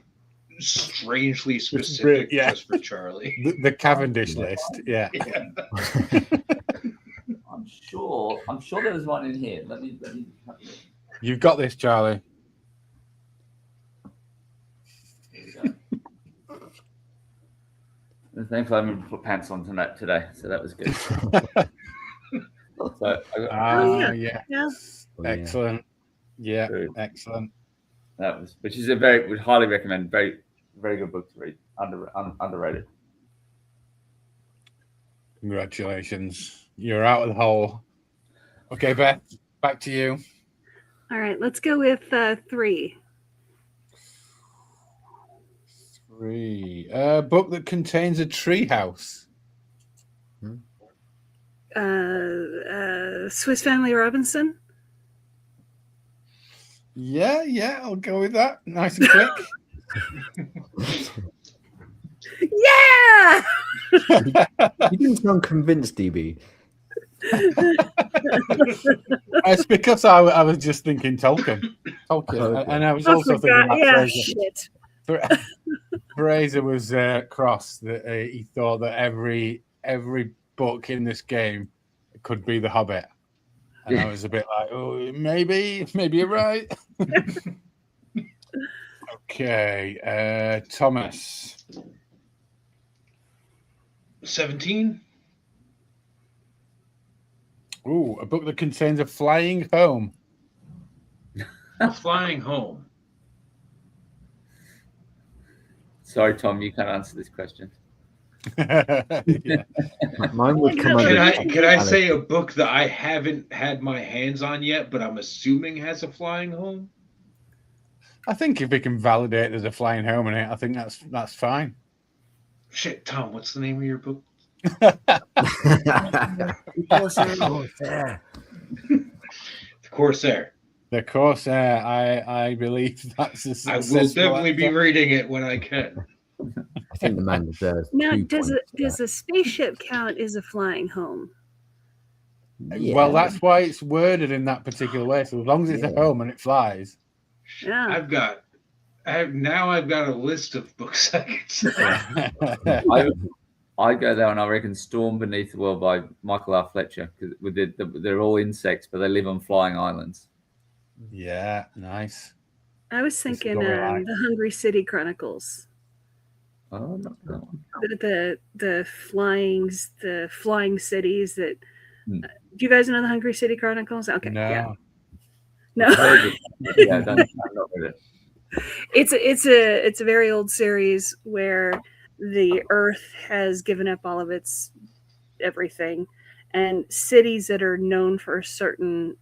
strangely specific just for Charlie. The Cavendish list, yeah. I'm sure there's one in here. Let me. You've got this, Charlie. Thankfully, I didn't put pants on today, so that was good. Excellent. Yeah, good. Excellent. That was, which is would highly recommend. Very, very good book to read. Underrated. Congratulations, you're out of the hole. Okay, Beth, back to you. All right, let's go with 3. 3. A book that contains a treehouse. Swiss Family Robinson. Yeah, I'll go with that. Nice and quick. Yeah. You didn't sound convinced, DB. It's because I was just thinking Tolkien, and I was also thinking about Fraser. Fraser was cross that he thought that every book in this game could be The Hobbit, and I was a bit like, oh, maybe you're right. Okay, Thomas. 17. Ooh, a book that contains a flying home. A flying home. Sorry, Tom, you can't answer this question. Mine would come Can I say a book that I haven't had my hands on yet, but I'm assuming has a flying home? I think if we can validate there's a flying home in it, I think that's fine. Shit, Tom, what's the name of your book? The Corsair. The Corsair. I believe that's a successful. I will definitely be reading it when I can. I think the man deserves. Now, does a spaceship count as a flying home? Yeah. Well, that's why it's worded in that particular way. So as long as it's a home and it flies. Yeah. I've got a list of books I could say. I go there and I reckon Storm Beneath the World by Michael R. Fletcher, because they're all insects, but they live on flying islands. Yeah, nice. I was thinking the Hungry City Chronicles. Oh, not that one. The flying cities that. Do you guys know the Hungry City Chronicles? Okay. No. Yeah. No. Yeah, not with it. It's a very old series where the Earth has given up all of its everything, and cities that are known for a certain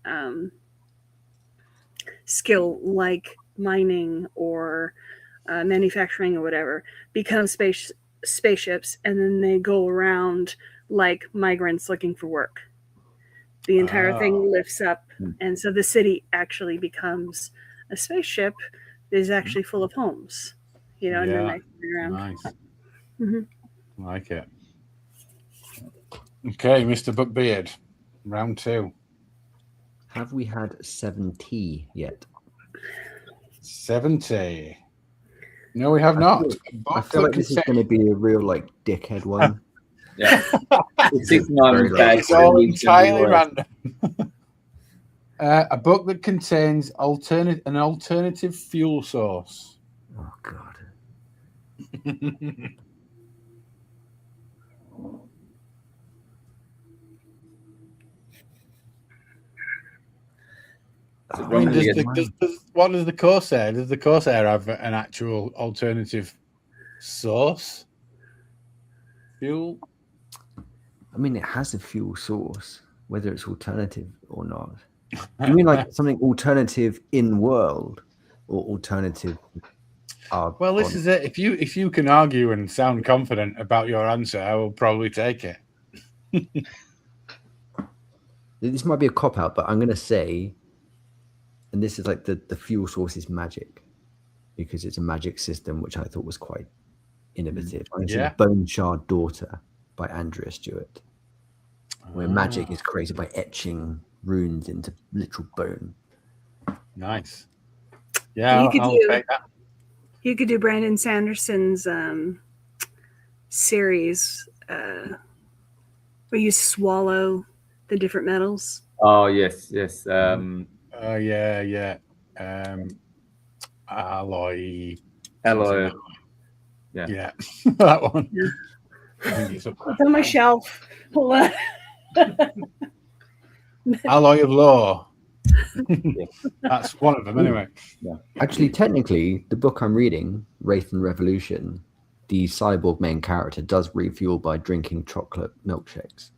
skill, like mining or manufacturing or whatever, become spaceships, and then they go around like migrants looking for work. The entire thing lifts up, and so the city actually becomes a spaceship that is actually full of homes. And then they fly around. Nice. Mm-hmm. I like it. Okay, Mr. Buckbeard, round 2. Have we had 70 yet? 70. No, we have not. I feel like this is going to be a real dickhead one. Yeah. 69 was bad. It's all entirely random. A book that contains an alternative fuel source. Oh God. I mean, what does the Corsair? Does the Corsair have an actual alternative source? Fuel? I mean, it has a fuel source, whether it's alternative or not. You mean like something alternative in world or alternative? Well, this is it. If you can argue and sound confident about your answer, I will probably take it. This might be a cop out, but I'm going to say, and this is like the fuel source is magic, because it's a magic system, which I thought was quite innovative. Yeah. Bone Shard Daughter by Andrea Stewart, where magic is created by etching runes into literal bone. Nice. Yeah, I'll take that. You could do Brandon Sanderson's series where you swallow the different metals. Oh yes. Yeah. Alloy. Yeah. That one. Yeah. It's on my shelf. Hold on. Alloy of Law. That's one of them, anyway. Yeah. Actually, technically, the book I'm reading, Wraith and Revolution, the cyborg main character does refuel by drinking chocolate milkshakes.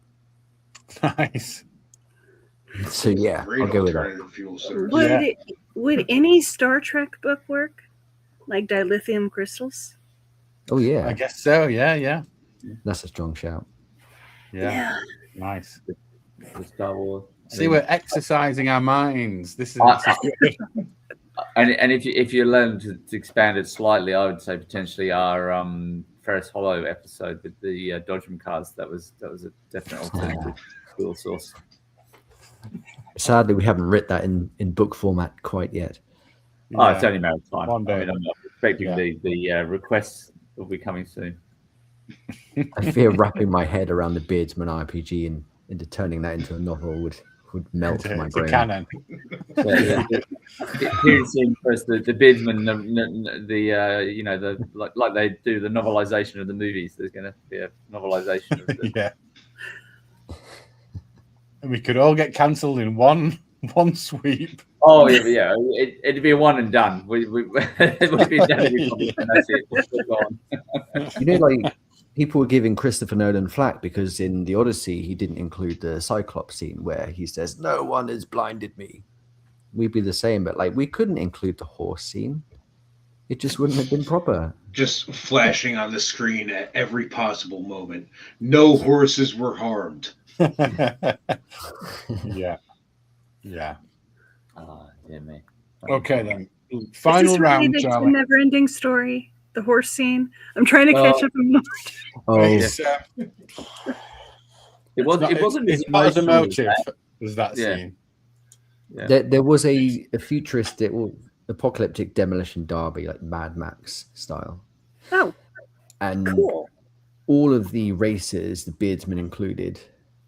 Nice. So yeah, Great I'll go with that. alternative fuel source. Would any Star Trek book work? Like dilithium crystals? Oh yeah, I guess so. Yeah. that's a strong shout. Yeah. Nice. The Star Wars. See, we're exercising our minds. This is good. And if you learn to expand it slightly, I would say potentially our Ferris Hollow episode with the Dodgem cars. That was a definite alternative fuel source. Sadly, we haven't written that in book format quite yet. Oh, it's only a matter of time. One day. I mean, I'm expecting the requests will be coming soon. I fear wrapping my head around the Beardsman RPG and into turning that into a novel would melt my brain. Canon. Here's first the Beardsmen, like they do the novelization of the movies. There's going to be a novelization of the Yeah. And we could all get cancelled in one sweep. Oh yeah. It'd be a one and done. It would be done. And that's it. We're gone. You know, like people were giving Christopher Nolan flack because in the Odyssey he didn't include the Cyclops scene where he says, "No one has blinded me." We'd be the same, but like we couldn't include the horse scene. It just wouldn't have been proper. Just flashing on the screen at every possible moment. No horses were harmed. Yeah. Oh, dear me. Okay then. Final round, It's a Charlie. never-ending story. The horse scene. I'm trying to catch up. It wasn't as emotive as that Yeah. scene. Yeah. There was a futuristic apocalyptic demolition derby, like Mad Max style. Oh, And cool. all of the races, the Beardsmen included,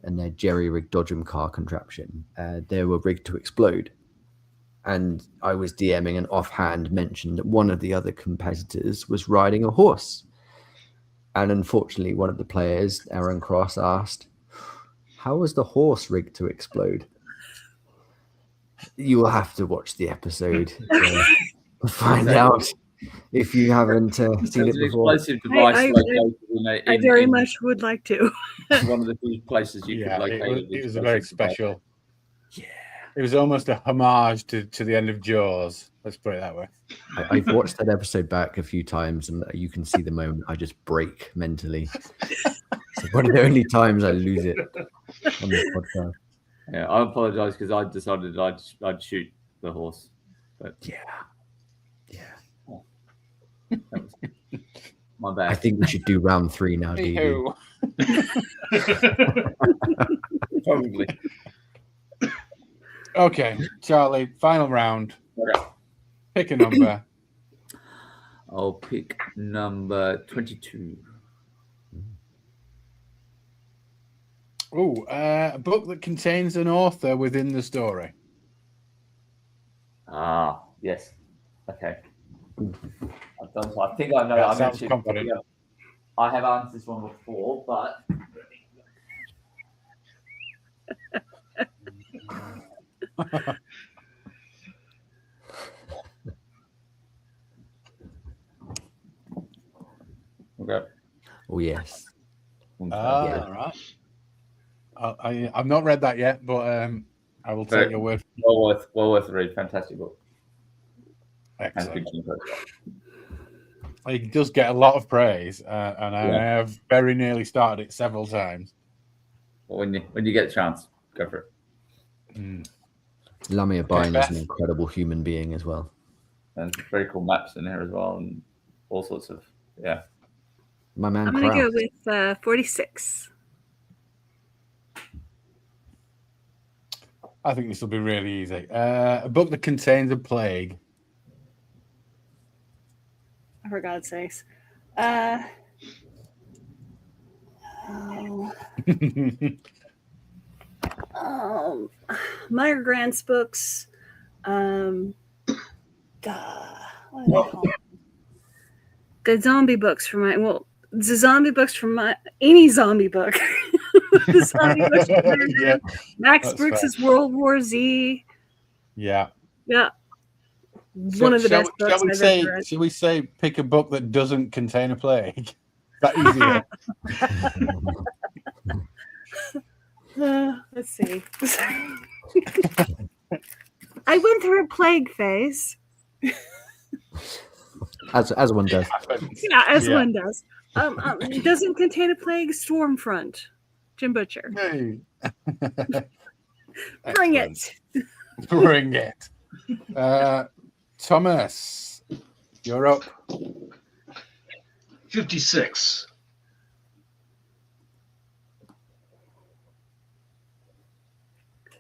and their jerry-rigged Dodgem car contraption, they were rigged to explode. And I was DMing and offhand mentioned that one of the other competitors was riding a horse. And unfortunately, one of the players, Aaron Cross, asked, "How was the horse rigged to explode?" You will have to watch the episode to find out if you haven't seen it an before. explosive device located I very much would like to. one of the few places you could locate it was a very special. Yeah. It was almost a homage to the end of Jaws. Let's put it that way. I've watched that episode back a few times, and you can see the moment I just break mentally. It's one of the only times I lose it on this podcast. Yeah, I apologize because I decided I'd shoot the horse. But my bad. I think we should do round 3 now, DD. Probably. Okay, Charlie, final round. Okay. Pick a number. I'll pick number 22. Oh, a book that contains an author within the story. Ah, yes. Okay. I've done so. I think I know. That I'm sounds gonna confident. I have answered this one before, but okay. Oh yes. Ah, right. I've not read that yet, but I will take your word. Well worth a read. Fantastic book. Excellent. And good He does get a lot of praise, and I have very nearly started it several times. Well, when you get a chance, go for it. Lamia Byrne is an Beth. incredible human being as well. And very cool maps in here as well, and all sorts of My man I'm going to Kraus. go with 46. I think this will be really easy. A book that contains a plague. For God's sakes. Meyer Grant's books. What are they called? The zombie books from the zombie books from any zombie book. The zombie books from Yeah, Max Brooks's World War Z. Yeah. Yeah. One of the best books I've ever read. Shall we say pick a book that doesn't contain a plague? Is that easier? Let's see. I went through a plague phase. As one does. Yeah, as one does. It doesn't contain a plague. Stormfront. Jim Butcher. Hey. Bring it. Bring it. Thomas, you're up. 56.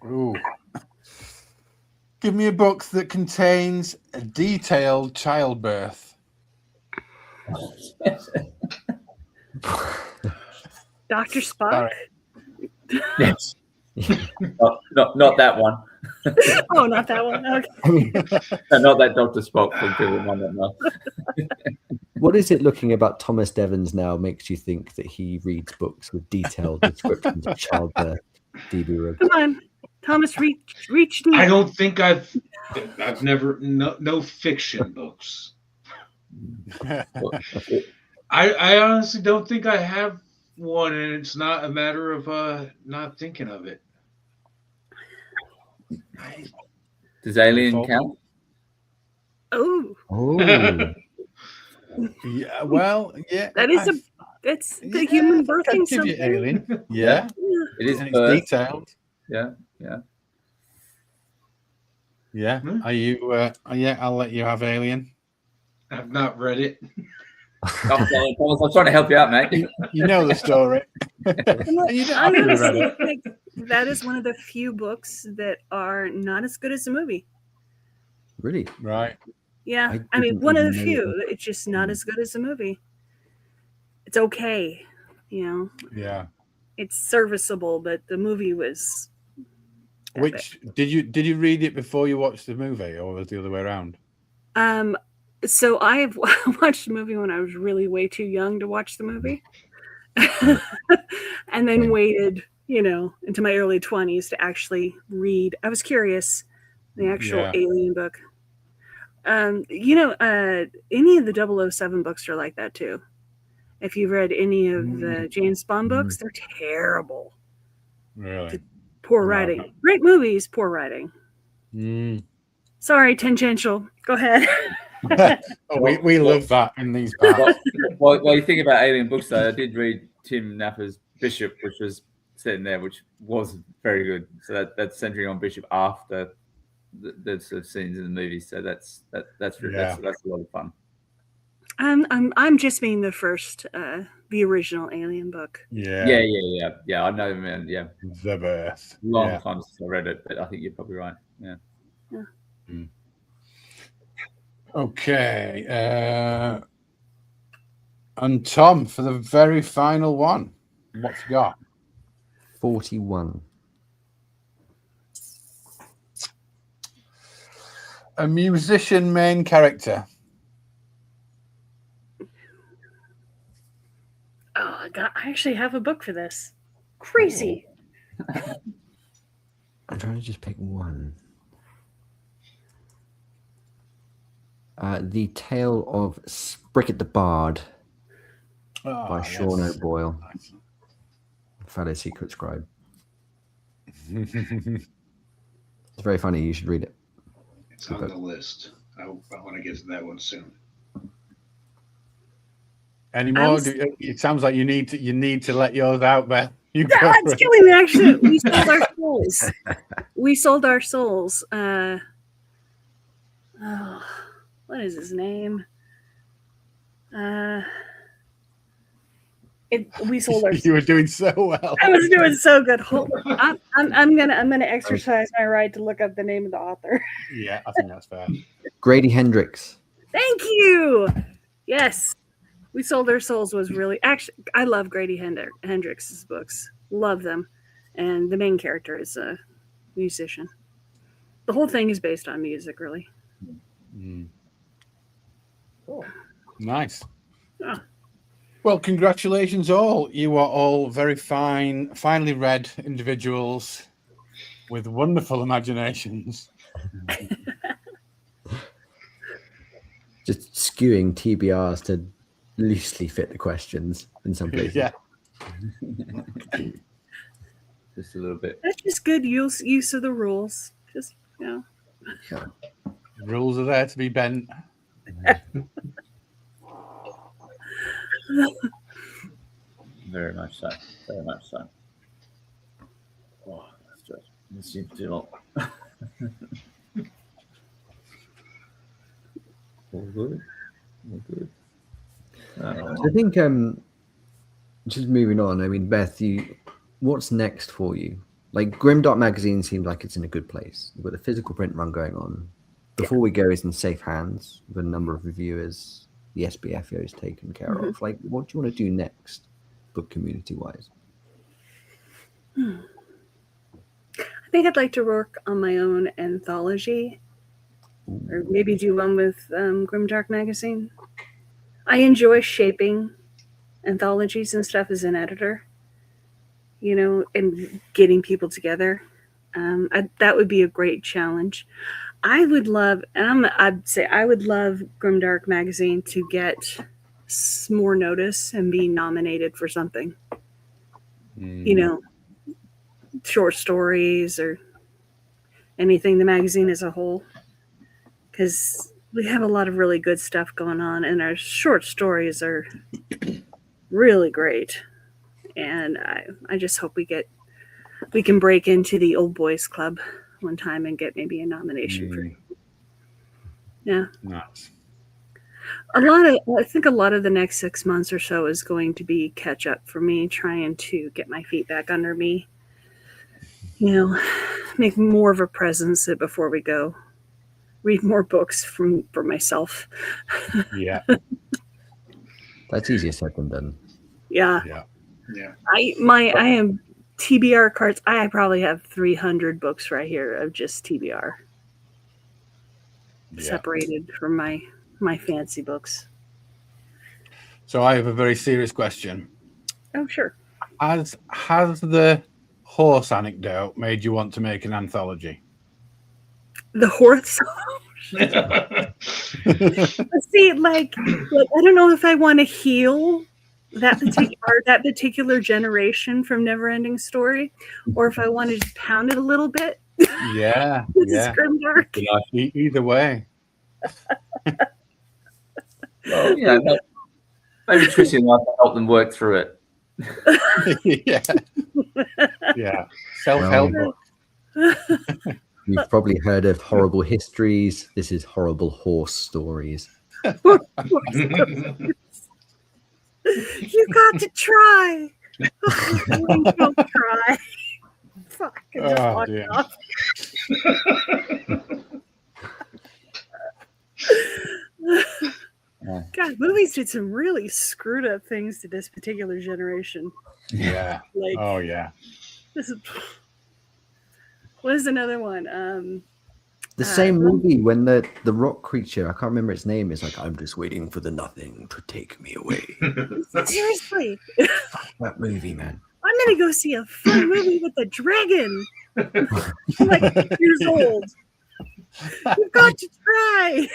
Ooh. Give me a book that contains a detailed childbirth. Dr. Spock? Yes. not that one. Oh, not that one. Okay. No, not that Dr. Spock from people might not know. What is it looking about Thomas Devons now makes you think that he reads books with detailed descriptions of childbirth? DB Come on, Thomas, reach deep. I don't think I've never no fiction books. I honestly don't think I have one, and it's not a matter of not thinking of it. Does Alien count? Oh. Yeah. Well, yeah. That's the human birthing something. Alien. Yeah. It is. And it's detailed. Yeah. Yeah. Are you? Yeah. I'll let you have Alien. I've not read it. I'm trying to help you out, mate. You know the story. I'm gonna say, that is one of the few books that are not as good as the movie. Really? Right. Yeah. I mean, one of the few. It's just not as good as the movie. It's okay, Yeah. It's serviceable, but the movie was. Which did you read it before you watched the movie, or was it the other way around? So I've watched the movie when I was really way too young to watch the movie, and then waited, into my early 20s to actually read. I was curious, the actual Alien book. Any of the 007 books are like that too. If you've read any of the James Bond books, they're terrible. Really? Poor writing. Great movies, poor writing. Sorry, tangential. Go ahead. we love that in these parts. Well, you think about Alien books, though, I did read Tim Napper's Bishop, which was set in there, which was very good. So that's centering on Bishop after the sort of scenes in the movie. So that's a lot of fun. I'm just being the first, the original Alien book. Yeah. I know, man. Yeah, the best. Long time since I read it, but I think you're probably right. Yeah. Okay. And Tom, for the very final one, what you got? 41. A musician main character. Oh, I actually have a book for this. Crazy. I'm trying to just pick one. The Tale of Spricket the Bard by Sean O'Boyle. Nice. Fellow secret scribe. It's very funny. You should read it. It's on the list. I want to get to that one soon. Any more? It sounds like you need to let yours out, Beth. It's killing me. Actually, we sold our souls. We sold our souls. What is his name? We sold our. You were doing so well. I was doing so good. Hold on. I'm gonna exercise my right to look up the name of the author. Yeah, I think that's fair. Grady Hendrix. Thank you. Yes, We Sold Our Souls was really actually. I love Grady Hendrix's books. Love them, and the main character is a musician. The whole thing is based on music, really. Mm. Cool. Nice. Yeah. Well, congratulations all. You are all very finely read individuals with wonderful imaginations. Just skewing TBRs to loosely fit the questions in some places. Yeah. Just a little bit. That's just good use of the rules. Just, you know. Yeah. Rules are there to be bent. Very much so. Very much so. Oh, that's just missing too long. All good. All good. I think just moving on, I mean, Beth, what's next for you? Like Grimdark Magazine seems like it's in a good place. You've got a physical print run going on. Before We Go is in safe hands with a number of reviewers. The SBFO is taken care of. Like, what do you want to do next, book community wise? I think I'd like to work on my own anthology, or maybe do one with Grimdark Magazine. I enjoy shaping anthologies and stuff as an editor, you know, and getting people together. That would be a great challenge. I would love, and I'd say I would love Grimdark Magazine to get more notice and be nominated for something. You know, short stories or anything, the magazine as a whole. Because we have a lot of really good stuff going on, and our short stories are really great. And I just hope we can break into the Old Boys Club one time and get maybe a nomination for. Yeah. Nice. I think a lot of the next 6 months or so is going to be catch up for me, trying to get my feet back under me. You know, make more of a presence before we go. Read more books for myself. Yeah. That's easier said than done. Yeah. Yeah. Yeah. I am TBR cards. I probably have 300 books right here of just TBR. Yeah. Separated from my fancy books. So I have a very serious question. Oh, sure. Has the horse anecdote made you want to make an anthology? The horse. See, like I don't know if I want to heal that particular generation from Neverending Story, or if I want to just pound it a little bit. Yeah. It's grimdark. Either way. Well, you know, maybe twisting life to help them work through it. Yeah. Self-help book. You've probably heard of Horrible Histories. This is Horrible Horse Stories. You got to try. Don't try. Fuck. Oh, dear. God, movies did some really screwed up things to this particular generation. Yeah. Like, oh, yeah. This is what is another one? The same movie when the rock creature, I can't remember its name, is like, I'm just waiting for the nothing to take me away. Seriously, That movie, man. I'm gonna go see a fun movie with a dragon. I'm like 8 years old. You've got to try.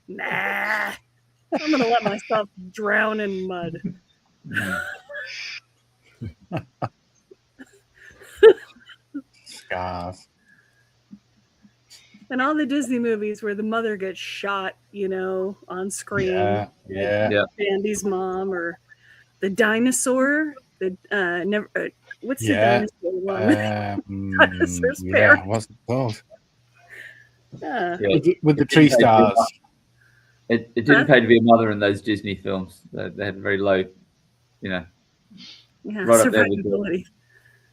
Nah, I'm gonna let myself drown in mud. Scars. And all the Disney movies where the mother gets shot, on screen. Yeah. Andy's mom, or the dinosaur. The what's the dinosaur one? Dinosaur's parents. What's it called? Yeah. With the tree stars. It didn't pay to be a mother in those Disney films. They had very low, Yeah, right up there with survivability.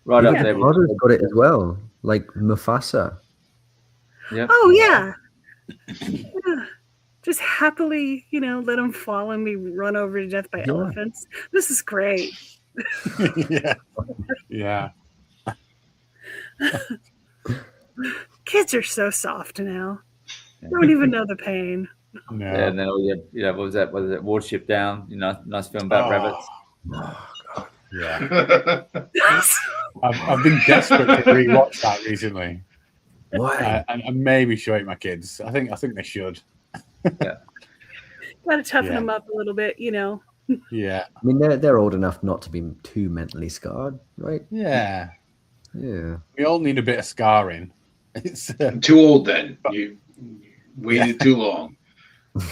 right Yeah, up there. Brothers got it as well, like Mufasa. Yeah. Oh yeah. Just happily, let them fall and be run over to death by elephants. This is great. Yeah. Kids are so soft now. Don't even know the pain. No. Yeah, and then what was that? Was it Warship Down? Nice film about rabbits. Oh, God. Yeah. I've been desperate to rewatch that recently. Why? And maybe show it my kids. I think they should. Yeah. Got to toughen them up a little bit, Yeah. I mean, they're old enough not to be too mentally scarred, right? Yeah. Yeah. We all need a bit of scarring. It's Too old then. You waited too long.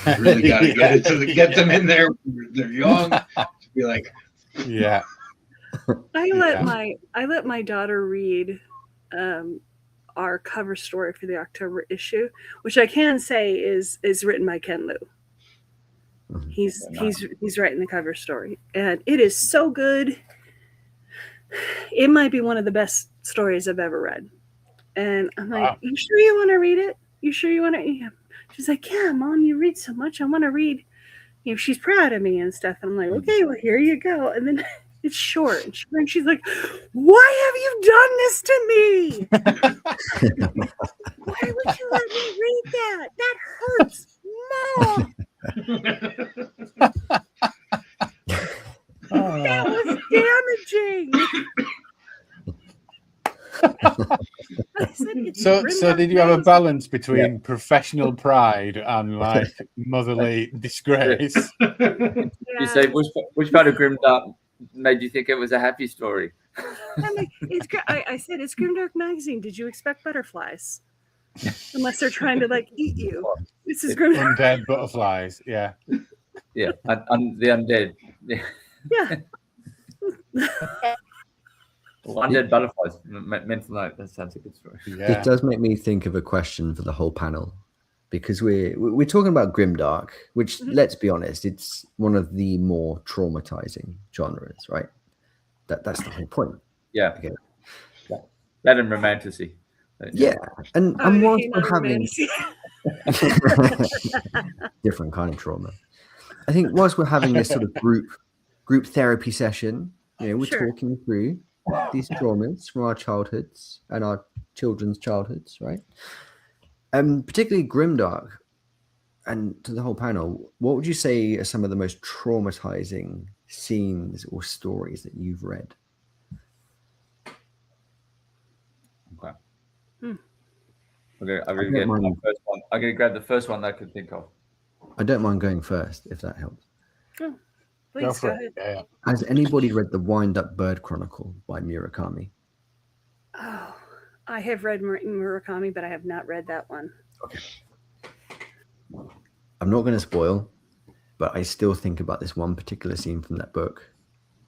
You really got to get them in there when they're young. To be like, yeah. I let my daughter read our cover story for the October issue, which I can say is written by Ken Liu. He's writing the cover story, and it is so good. It might be one of the best stories I've ever read. And I'm like, wow. You sure you want to read it? You sure you want to? Yeah. She's like, yeah, Mom, you read so much. I want to read. She's proud of me and stuff. And I'm like, okay, well, here you go. And then it's short. And she's like, why have you done this to me? Why would you let me read that? That hurts, Mom. That was damaging. So did you have a balance between professional pride and like motherly disgrace? You say which part of Grimdark made you think it was a happy story? I said it's Grimdark magazine. Did you expect butterflies? Unless they're trying to like eat you. This is Grimdark. Undead butterflies. Yeah. Yeah, and the undead. Yeah. Well, undead butterflies. Mental note. That sounds a good story. Yeah. It does make me think of a question for the whole panel, because we're talking about grimdark, which, let's be honest, it's one of the more traumatizing genres, right? That's the whole point. Yeah. Okay. That and romantasy. Yeah, and whilst we're having different kind of trauma, I think whilst we're having this sort of group therapy session, we're talking through these traumas from our childhoods and our children's childhoods, right? Particularly grimdark. And to the whole panel, what would you say are some of the most traumatizing scenes or stories that you've read? Okay. I'm gonna grab the first one that I could think of. I don't mind going first if that helps. Oh, please go ahead. Yeah. Has anybody read The Wind-Up Bird Chronicle by Murakami? Oh, I have read Murakami, but I have not read that one. Okay. I'm not going to spoil, but I still think about this one particular scene from that book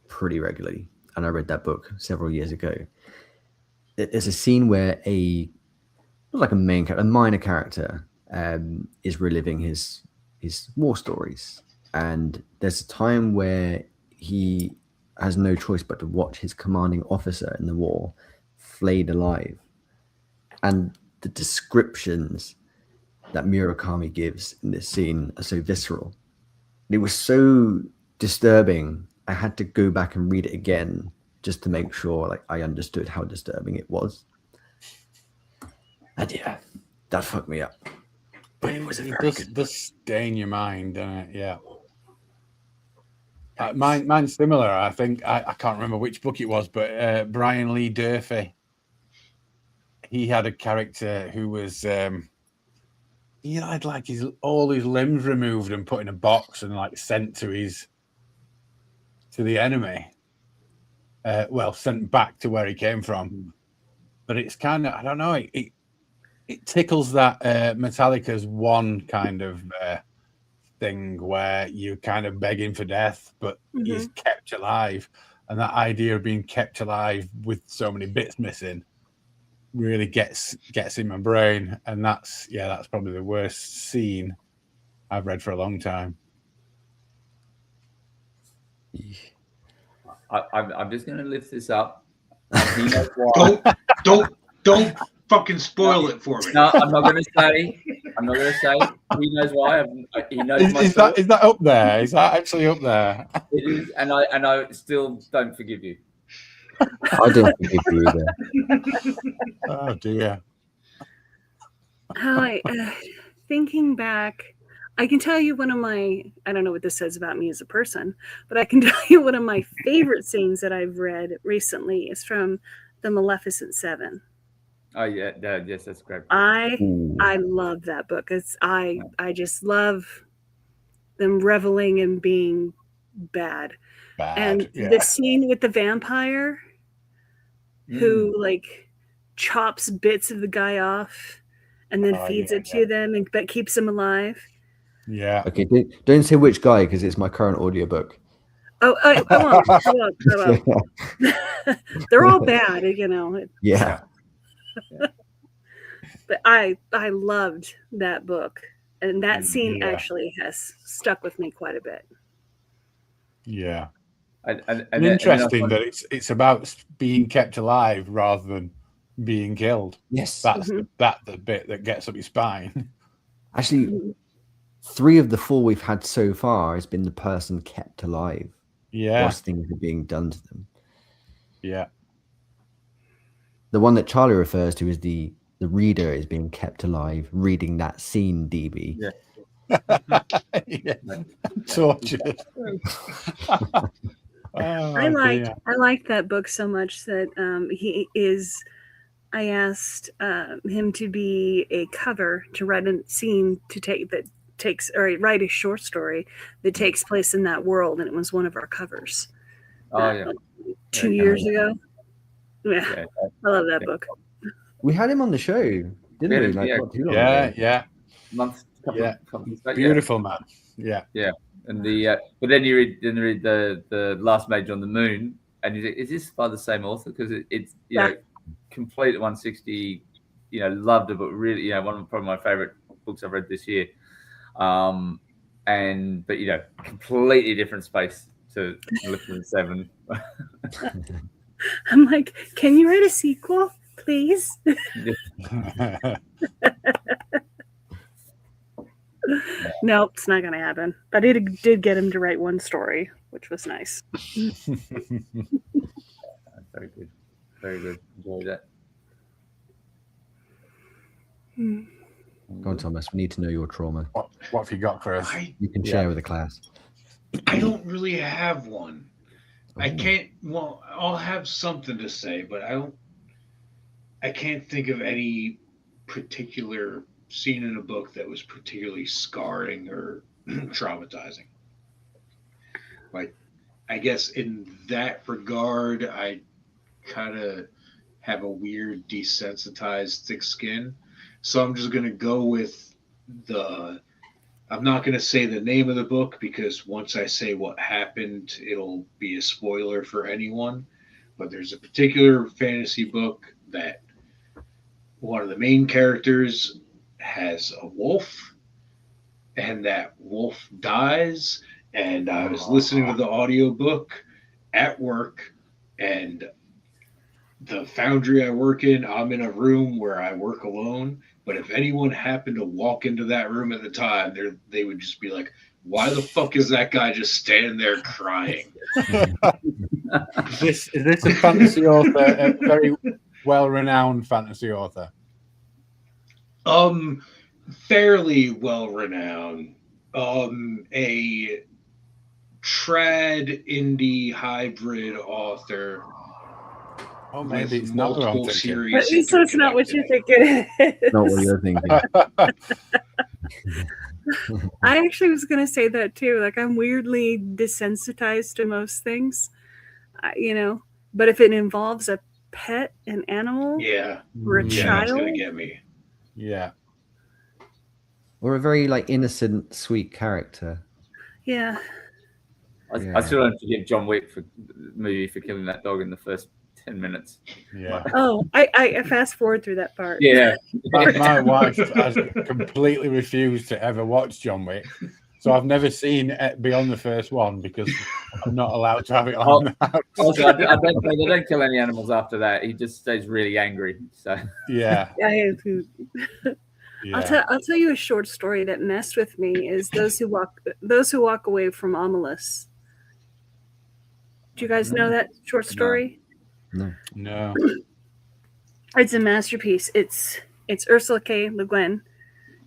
pretty regularly. And I read that book several years ago. There's a scene where not like a minor character is reliving his war stories. And there's a time where he has no choice but to watch his commanding officer in the war flayed alive. And the descriptions that Murakami gives in this scene are so visceral. It was so disturbing. I had to go back and read it again just to make sure like I understood how disturbing it was. And yeah, that fucked me up. But it was a very good does stay in your mind, doesn't it? Yeah. Mine's similar. I think I can't remember which book it was, but Brian Lee Durfee. He had a character who was he had like all his limbs removed and put in a box and like sent to the enemy. Well, sent back to where he came from. But it's kind of, I don't know, it tickles that Metallica's one kind of thing where you're kind of begging for death, but he's kept alive. And that idea of being kept alive with so many bits missing really gets in my brain. And that's probably the worst scene I've read for a long time. I'm just going to lift this up. He knows why. Don't fucking spoil it for me. No, I'm not going to say. He knows why. He knows is that up there? Is that actually up there? It is, and I still don't forgive you. I don't forgive you either. Oh dear. Thinking back, I can tell you one of my, I don't know what this says about me as a person, but I can tell you one of my favorite scenes that I've read recently is from the Maleficent 7. Oh yeah, yes, that's great. I love that book. I just love them reveling in being bad. And the scene with the vampire who like chops bits of the guy off and then feeds it to them but keeps them alive. Yeah. Okay, don't say which guy because it's my current audiobook. Oh, I won't. They're all bad, you know. Yeah. But I loved that book, and that scene actually has stuck with me quite a bit. Yeah. And interesting that it's about being kept alive rather than being killed. Yes. That's the bit that gets up your spine. Actually, 3 of the 4 we've had so far has been the person kept alive. Yeah. Whilst things are being done to them. Yeah. The one that Charlie refers to is the reader is being kept alive, reading that scene, DB. Yeah. Yeah. Tortured. I like that book so much that I asked him to be a cover to write a scene write a short story that takes place in that world, and it was one of our covers. Oh yeah. 2 years ago. Yeah. I love that book. We had him on the show, didn't we? Not too long ago. Beautiful man. Yeah. Yeah. And but then you read the Last Mage on the Moon, and you think, is this by the same author? Because it's complete 160. Loved it, but really, probably my favorite books I've read this year. But completely different space to Maleficent 7. I'm like, can you write a sequel, please? Nope, it's not going to happen. But it did get him to write one story, which was nice. Very good. Very good. Enjoy that. Go on, Thomas. We need to know your trauma. What have you got for us? You can share with the class. I don't really have one. I can't. Well, I'll have something to say, but I can't think of any particular scene in a book that was particularly scarring or traumatizing. Like, I guess in that regard, I kind of have a weird desensitized thick skin. So I'm just going to go with I'm not going to say the name of the book because once I say what happened, it'll be a spoiler for anyone. But there's a particular fantasy book that one of the main characters has a wolf, and that wolf dies. And I was listening to the audiobook at work, and the foundry I work in, I'm in a room where I work alone. But if anyone happened to walk into that room at the time, they would just be like, why the fuck is that guy just standing there crying? Is this a fantasy author, a very well-renowned fantasy author? Fairly well renowned. A trad indie hybrid author. Oh, maybe with it's not what I'm multiple thinking. series. So it's not what you think it is. Not what you're thinking. I actually was going to say that too. Like, I'm weirdly desensitized to most things, but if it involves a pet, an animal, Yeah, or a yeah, child, that's gonna get me. Yeah. Or a very like innocent, sweet character. yeah. I still don't forgive John Wick for the movie for killing that dog in the first 10 minutes. Yeah. Oh, I fast forward through that part. Yeah. My wife has completely refused to ever watch John Wick. So I've never seen it beyond the first one because I'm not allowed to have it on. the house. Also, I don't say they don't kill any animals after that. He just stays really angry. So Yeah. Yeah. Yeah. I'll tell you a short story that messed with me. Is those who walk away from Omelas. Do you guys know that short story? No. It's a masterpiece. It's Ursula K. Le Guin.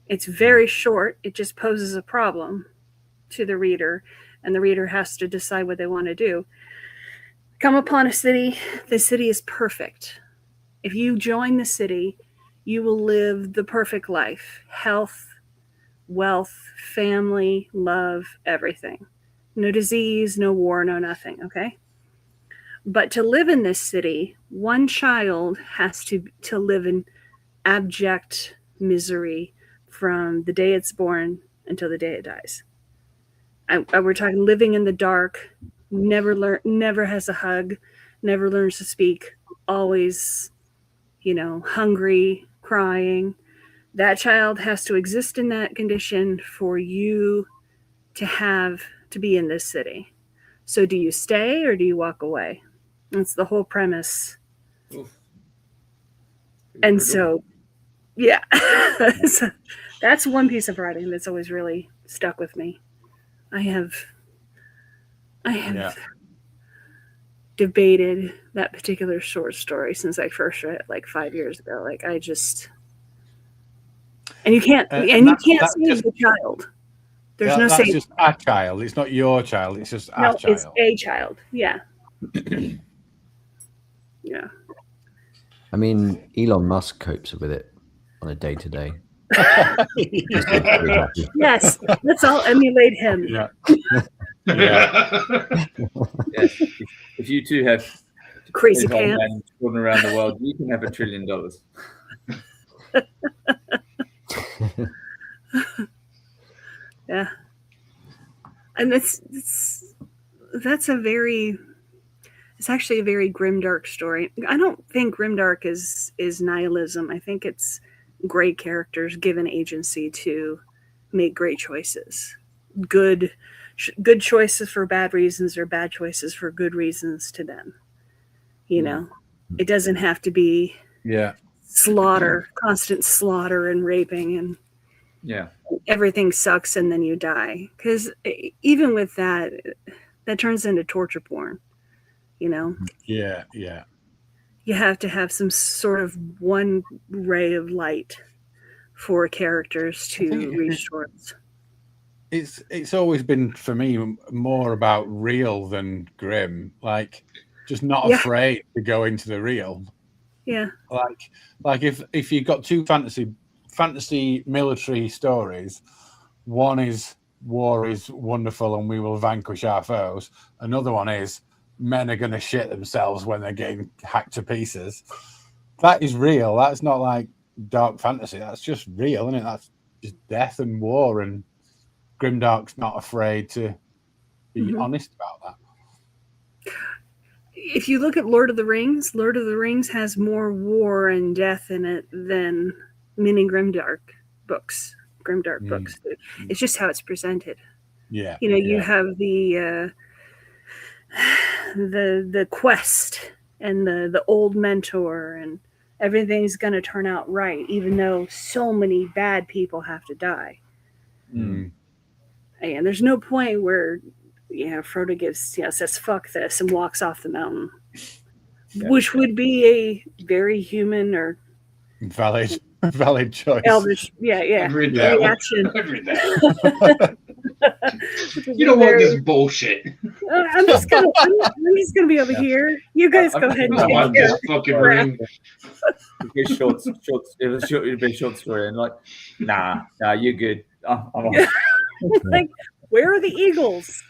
It's very short. It just poses a problem to the reader, and the reader has to decide what they want to do. Come upon a city. The city is perfect. If you join the city, you will live the perfect life. Health, wealth, family, love, everything. No disease, no war, no nothing, okay? But to live in this city, one child has to live in abject misery from the day it's born until the day it dies. We're talking living in the dark, never has a hug, never learns to speak, always, hungry, crying. That child has to exist in that condition for you to be in this city. So do you stay or do you walk away? That's the whole premise. Oof. And so, yeah, so that's one piece of writing that's always really stuck with me. I have debated that particular short story since I first read it like 5 years ago. Like, I just, and you can't save the child. There's no That's save. just a child. It's not your child. It's just a child. It's a child. Yeah. Yeah. I mean, Elon Musk copes with it on a day-to-day. Yes, let's all emulate him. Yeah. Yes. If you two have Crazy pants going around the world, you can have $1 trillion. Yeah, and that's it's actually a very grimdark story. I don't think grimdark is nihilism. I think it's great characters given agency to make great choices. Good choices for bad reasons or bad choices for good reasons to them. It doesn't have to be constant slaughter and raping and everything sucks and then you die. Because even with that turns into torture porn. Yeah. You have to have some sort of one ray of light for characters to reach towards. It's always been for me more about real than grim. Like, just not afraid to go into the real. Yeah. Like if you've got two fantasy military stories, one is war is wonderful and we will vanquish our foes. Another one is men are going to shit themselves when they're getting hacked to pieces. That is real. That's not like dark fantasy. That's just real, isn't it? That's just death and war, and grimdark's not afraid to be honest about that. If you look at Lord of the Rings has more war and death in it than many grimdark books. It's just how it's presented. Yeah. You have the quest and the old mentor, and everything's going to turn out right, even though so many bad people have to die. And there's no point where Frodo says fuck this and walks off the mountain, Yeah. which would be a very human or Valid choice. elvish, I'd read that. reaction. I'd read that. You don't want this bullshit. I'm just gonna be over here. You guys go ahead and I take want care. this fucking ring. It's short. It'd be a short story, and like, nah, you're good. I'm Like, where are the eagles?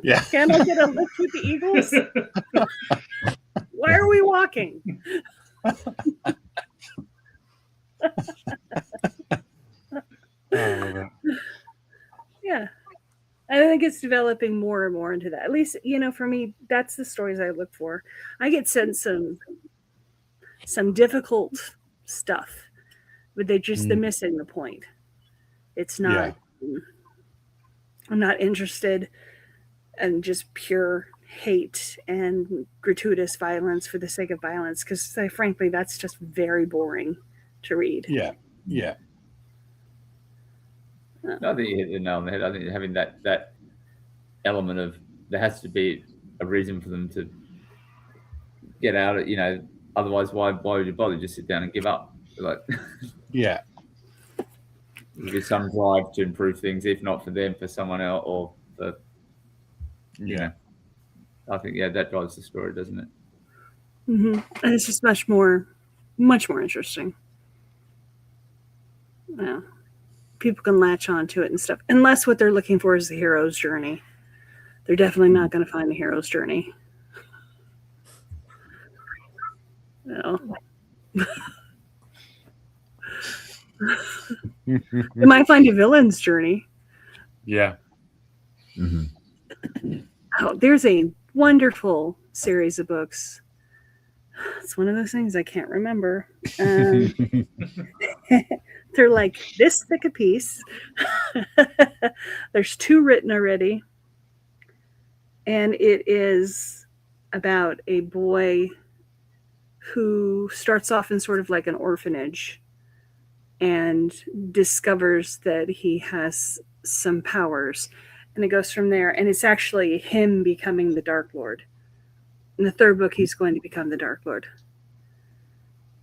Yeah. Can I get a lift with the eagles? Why are we walking? Yeah. I think it's developing more and more into that. At least, for me, that's the stories I look for. I get sent some difficult stuff, but they're missing the point. It's not, I'm not interested in just pure hate and gratuitous violence for the sake of violence, because frankly, that's just very boring to read. Yeah. I think you hit the nail on the head. I think having that element of there has to be a reason for them to get out of, otherwise why would you bother? Just sit down and give up. Like, Yeah. there's some drive to improve things, if not for them, for someone else, or for I think that drives the story, doesn't it? Mm-hmm. And it's just much more interesting. Yeah. People can latch on to it and stuff, unless what they're looking for is the hero's journey. They're definitely not going to find the hero's journey. No. They might find a villain's journey. Yeah. Mm-hmm. Oh, there's a wonderful series of books. It's one of those things I can't remember. They're like this thick a piece. There's 2 written already. And it is about a boy who starts off in sort of like an orphanage and discovers that he has some powers. And it goes from there. And it's actually him becoming the Dark Lord. In the 3rd book, he's going to become the Dark Lord.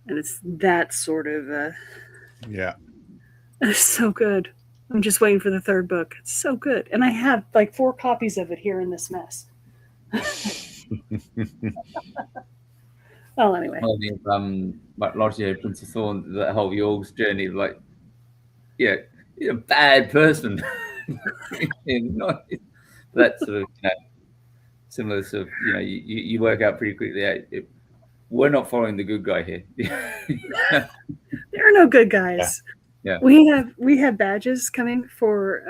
And it's that sort of... Yeah. It's so good. I'm just waiting for the 3rd book. It's so good. And I have like 4 copies of it here in this mess. Well, anyway. Like largely Prince of Thorn, that whole York's journey, like, he's a bad person. That sort of, similar sort of, you work out pretty quickly. We're not following the good guy here. There are no good guys. Yeah. We have badges coming for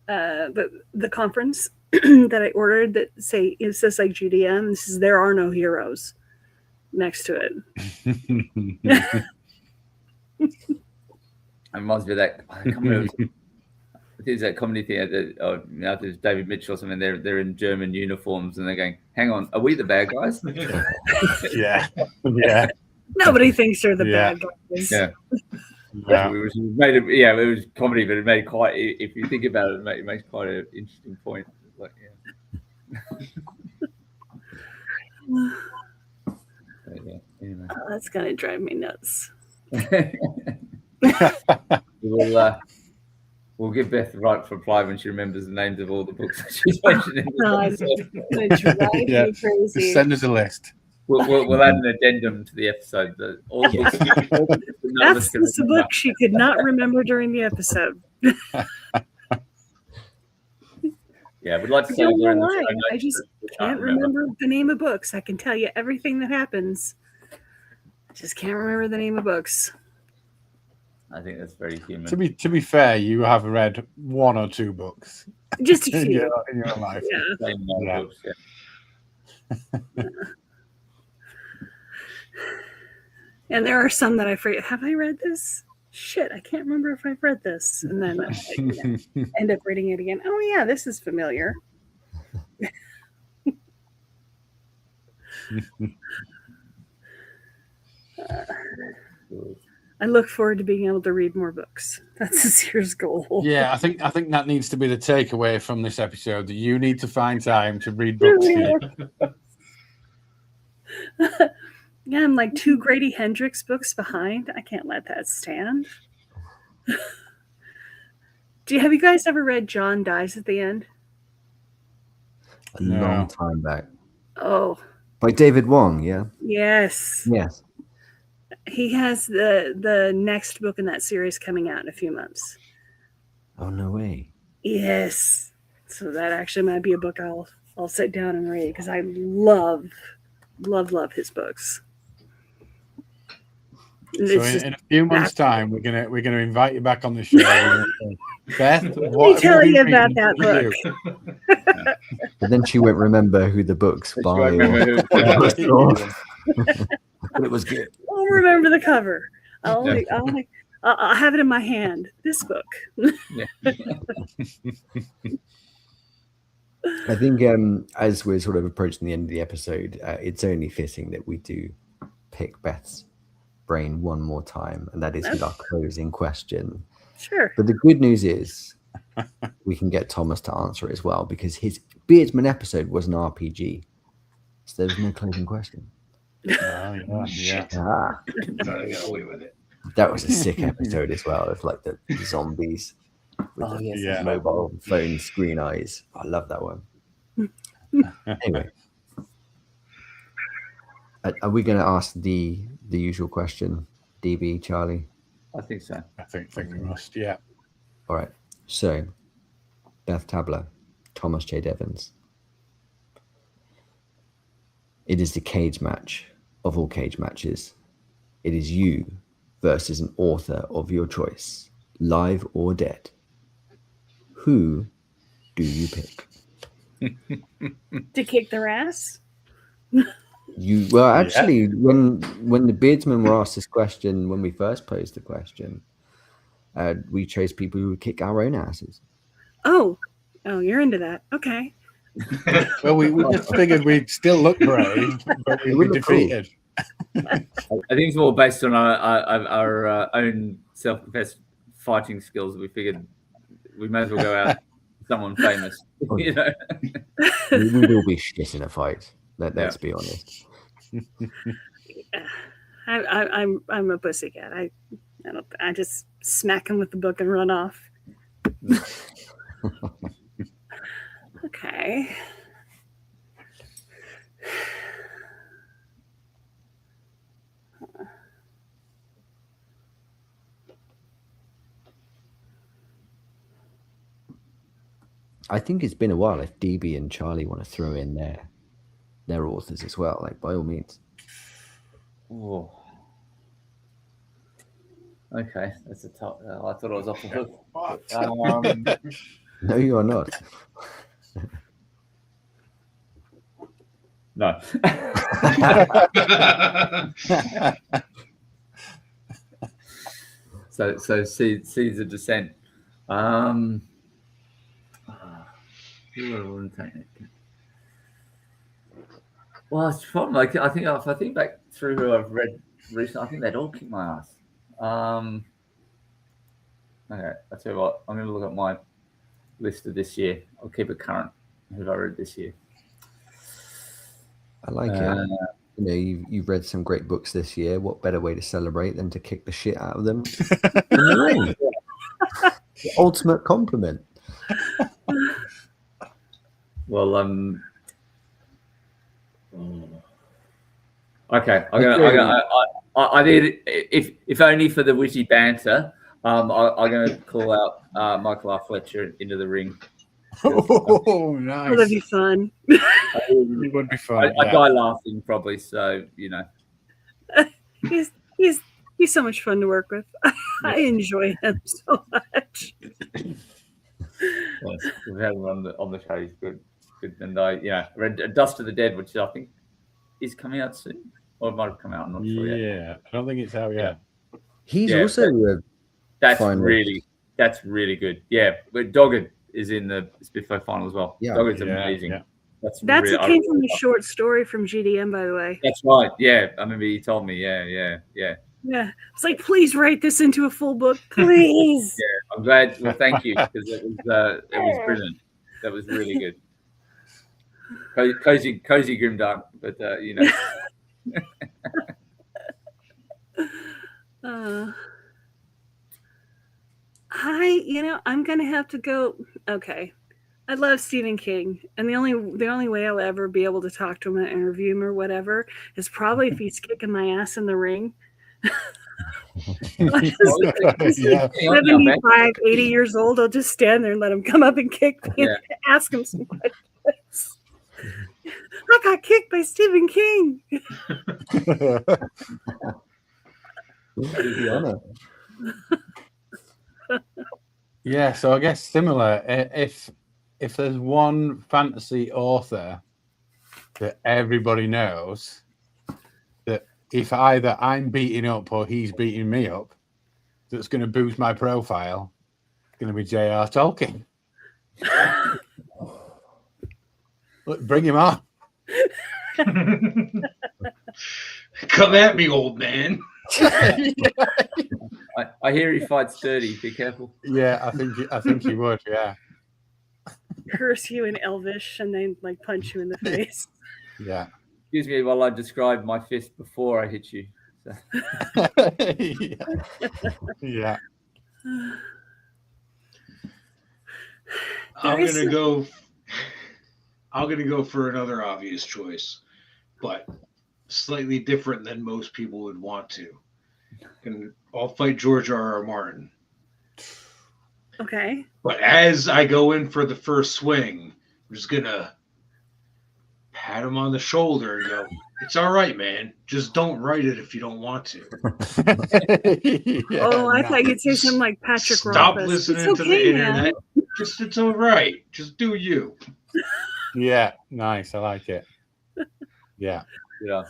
the conference that I ordered that it says like GDM. This is there are no heroes next to it. It reminds me of that. I can't remember. There's that comedy thing. There's David Mitchell or something. They're in German uniforms and they're going, "Hang on, are we the bad guys?" Yeah. Nobody thinks they're the bad guys. Yeah. Yeah. It was comedy, but it made quite. If you think about it, it makes quite an interesting point. Like, anyway. Oh, that's gonna drive me nuts. We'll give Beth the right to reply when she remembers the names of all the books that she's mentioned. It's gonna drive me crazy. Just send us a list. We'll add an addendum to the episode. All books. That's the book she could not remember during the episode. Yeah, we'd like to I say don't know we're in the why. show notes, I just but can't remember the name of books. I can tell you everything that happens. I just can't remember the name of books. I think that's very human. To be fair, you have read 1 or 2 books Just a few. in your life. Yeah. Same amount of books, yeah. And there are some that I forget. Have I read this? Shit, I can't remember if I've read this. And then I end up reading it again. Oh, yeah, this is familiar. I look forward to being able to read more books. That's a serious goal. Yeah, I think that needs to be the takeaway from this episode. That you need to find time to read books. Yeah, I'm like 2 Grady Hendrix books behind. I can't let that stand. Have you guys ever read John Dies at the End? A long time back. Oh. By David Wong, yeah? Yes. Yes. He has the next book in that series coming out in a few months. Oh, no way. Yes. So that actually might be a book I'll sit down and read because I love his books. So in a few months' time, we're gonna invite you back on the show. Beth, let me tell you about that book. But then she won't remember who the book's by. But it was good. I'll remember the cover. I'll have it in my hand. This book. I think as we're sort of approaching the end of the episode, it's only fitting that we do pick Beth's brain one more time, and that is with our closing question. Sure. But the good news is we can get Thomas to answer it as well, because his Beardsman episode was an RPG, so there was no closing question. Shit. Ah, Thought I got away with it. that was a sick episode as well, of like the zombies with the mobile phone screen eyes. I love that one. Anyway, are we going to ask the usual question, DB, Charlie? I think so. I think we must. Yeah. All right. So, Beth Tabler, Thomas J. Devons. It is the cage match of all cage matches. It is you versus an author of your choice, live or dead. Who do you pick? To kick their ass? Actually, when the Beardsmen were asked this question, when we first posed the question, we chose people who would kick our own asses. Oh, you're into that. Okay. Well, we just figured we'd still look brave, but we'd be defeated. Cool. I think it's more based on our own self-confessed fighting skills. We figured we may as well go out with someone famous. You know, we will be shit in a fight. Let's be honest. I'm a pussycat. I just smack him with the book and run off. Okay. I think it's been a while. If DB and Charlie want to throw in their authors as well, like by all means. Oh. Okay, that's a tough. I thought I was off the hook. No, you are not. No. So Seeds of Descent. Who would I want to take it? Well, it's fun. Like I think if I think back through who I've read recently, I think they'd all kick my ass. Okay, I'll tell you what. I'm going to look at my list of this year. I'll keep it current. Who have I read this year? I like it. You know, you've read some great books this year. What better way to celebrate than to kick the shit out of them in the ring? The ultimate compliment. Well, okay. I did. If only for the witty banter. I'm going to call out Michael R. Fletcher into the ring. Oh, nice. Oh, that'd be fun. It would be fun. I die laughing probably. So you know, he's so much fun to work with. I enjoy him so much. Yes, we've had him on the show. He's good. And I read Dust of the Dead, which I think is coming out soon, or it might have come out. I'm not sure yet. Yeah, I don't think it's out yet. He's also that's really good. Yeah, but Dogged is in the Spitfire final as well. Yeah, Dogged's amazing. Yeah. That's it came from a short story from GDM, by the way. That's right. Yeah, I remember you told me. Yeah. Yeah, it's like, please write this into a full book, please. Yeah, I'm glad. Well, thank you, because it was brilliant. That was really good. Cozy grimdark, but you know. I'm gonna have to go. Okay, I love Stephen King, and the only way I'll ever be able to talk to him and interview him or whatever is probably if he's kicking my ass in the ring. Yeah. 75, 80 years old, I'll just stand there and let him come up and kick me and ask him some questions. I got kicked by Stephen King. Yeah, so I guess similar. If there's one fantasy author that everybody knows that if either I'm beating up or he's beating me up, that's going to boost my profile, it's going to be J.R. Tolkien. Look, bring him on. Come at me, old man. I hear he fights dirty. Be careful. Yeah, I think he would. Yeah. Curse you in Elvish and then like punch you in the face. Yeah. Excuse me while I describe my fist before I hit you. So. Yeah. I'm gonna go for another obvious choice, but slightly different than most people would want to. And I'll fight George R.R. Martin. Okay. But as I go in for the first swing, I'm just gonna pat him on the shoulder and go, "It's all right, man. Just don't write it if you don't want to." I thought you'd say something like Patrick Stop Rothfuss. listening to the internet. Just it's all right. Just do you. Yeah, nice. I like it. Yeah. Yeah.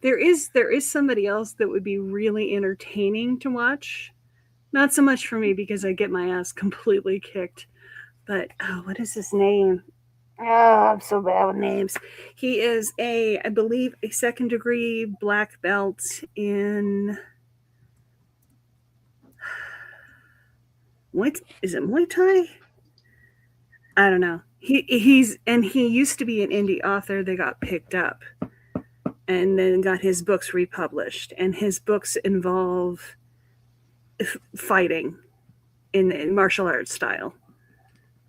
There is somebody else that would be really entertaining to watch. Not so much for me because I get my ass completely kicked. But what is his name? I'm so bad with names. He is I believe, a second-degree black belt in is it Muay Thai? I don't know. He used to be an indie author that got picked up and then got his books republished. And his books involve fighting in martial arts style.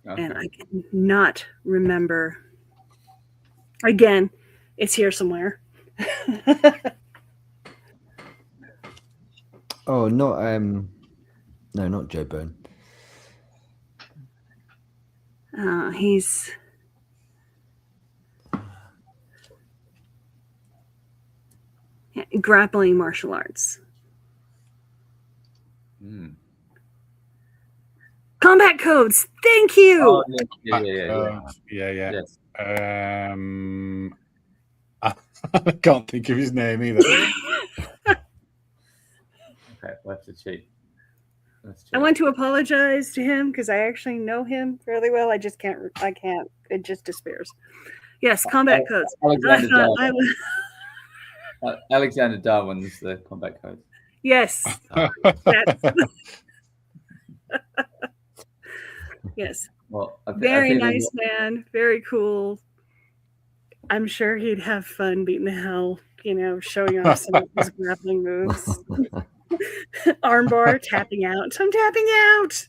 Okay. And I cannot remember. Again, it's here somewhere. Oh, not no, not Joe Byrne. He's grappling martial arts. Combat codes. Thank you. Oh, yeah. Yes. I can't think of his name either. Okay, we'll have to cheat. I want to apologize to him because I actually know him fairly well. I just can't. I can't. It just disappears. Yes, combat codes. Alexander Darwin is the combat code. Yes. Yes. Well, very nice man. Very cool. I'm sure he'd have fun beating the hell, showing off some of his grappling moves. Armbar, tapping out. I'm tapping out.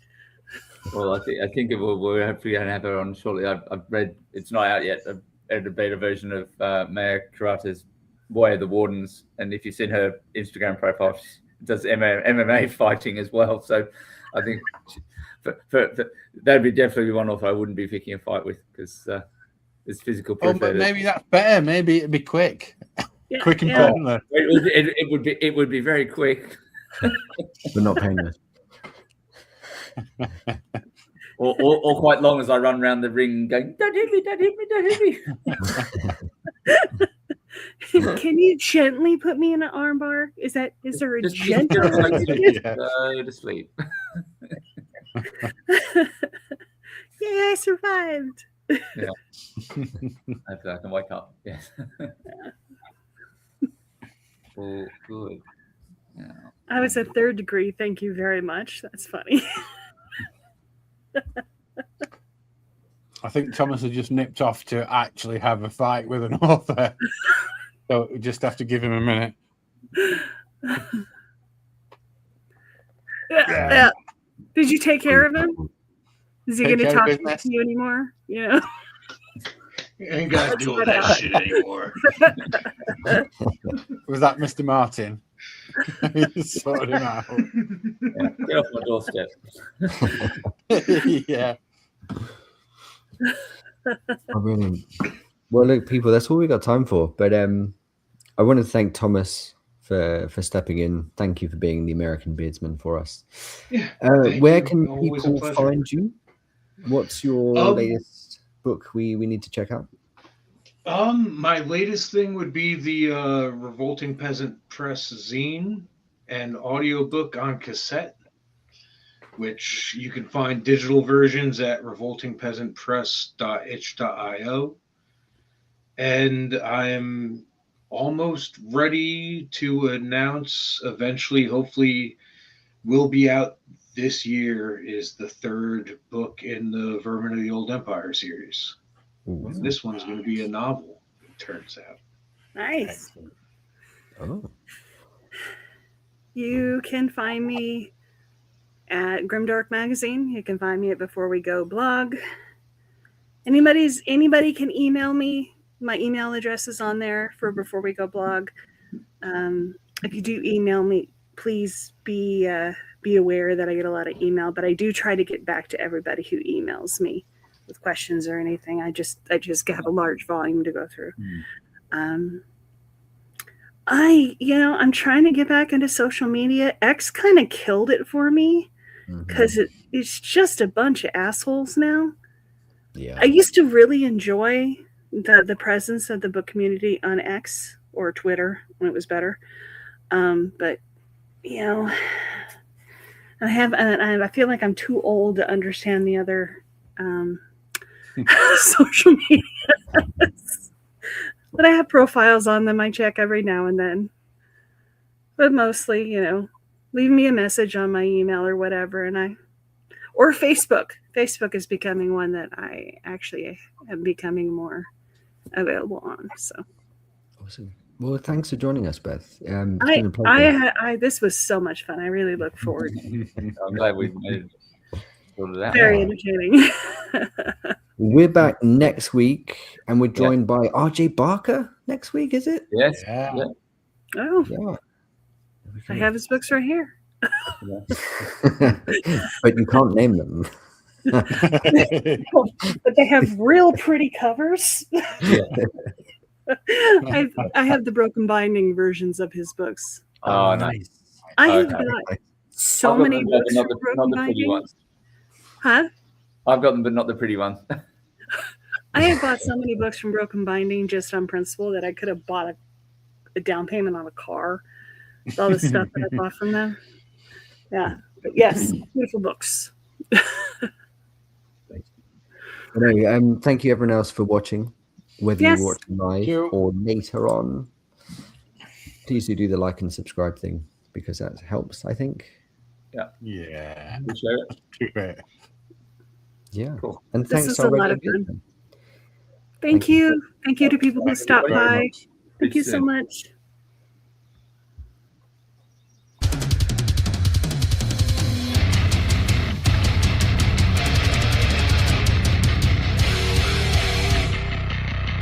Well, I think we're hopefully going to have her on shortly. I've read, it's not out yet, a beta version of Maya Karate's Way of the Wardens. And if you've seen her Instagram profile, she does MMA fighting as well. So I think that'd be definitely one author I wouldn't be picking a fight with because it's physical proof. But maybe that's better. Maybe it'd be quick. Yeah, quick and painless. It would be very quick. But not painless. or quite long as I run around the ring going, don't hit me, don't hit me, don't hit me. Can you gently put me in an armbar? Is there a gentle? Go to sleep. Yeah, I survived. Yeah. Hopefully I can wake up. Yes. Oh, good. I was a third degree. Thank you very much. That's funny. I think Thomas had just nipped off to actually have a fight with an author. So we just have to give him a minute. Yeah. Did you take care of him? Is he going to talk to you anymore? You know? You ain't got to do that shit anymore. Was that Mr. Martin? Sorted him out. Yeah, get off my doorstep. Yeah. Brilliant. Well, look, people, that's all we got time for. But I want to thank Thomas for stepping in. Thank you for being the American Beardsman for us. Yeah, where can Always a people pleasure. find you? What's your latest book we need to check out? My latest thing would be the Revolting Peasant Press zine and audiobook on cassette, which you can find digital versions at revoltingpeasantpress.itch.io. And I'm almost ready to announce eventually, hopefully, will be out this year, is the third book in the Vermin of the Old Empire series. Ooh. This one's going to be a novel, it turns out. Nice. Oh. You can find me at Grimdark Magazine. You can find me at Before We Go blog. Anybody can email me. My email address is on there for Before We Go blog. If you do email me, please be aware that I get a lot of email, but I do try to get back to everybody who emails me with questions or anything. I just have a large volume to go through. I'm trying to get back into social media. X kind of killed it for me because it's just a bunch of assholes now. Yeah. I used to really enjoy the presence of the book community on X or Twitter when it was better. But I feel like I'm too old to understand the other social media. But I have profiles on them I check every now and then. But mostly, leave me a message on my email or whatever, or Facebook. Facebook is becoming one that I actually am becoming more available on. So awesome. Well, thanks for joining us, Beth. It's been a pleasure. This was so much fun. I really look forward. I'm glad we made it out. Very entertaining. We're back next week, and we're joined by RJ Barker next week, is it? Yes. Yeah. Oh, Yeah. I have his books right here. But you can't name them. But they have real pretty covers. I have the broken binding versions of his books. Oh, nice. I have got so I've got many them, books not from the broken pretty binding. ones. Huh? I've got them, but not the pretty ones. I have bought so many books from broken binding just on principle that I could have bought a down payment on a car with all the stuff that I bought from them. Yeah. But yes, beautiful books. Anyway, thank you everyone else for watching, whether Yes. you're watching live or later on. Please do the like and subscribe thing because that helps, I think. Yeah. Appreciate it. Yeah. Cool. And This thanks is to our a lot regular of fun. viewers. Thank you. Thank you to people who stopped Thank you very by. much. Thank you so soon. much.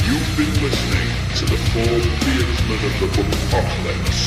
You've been listening to the Four Beardsmen of the Book Apocalypse.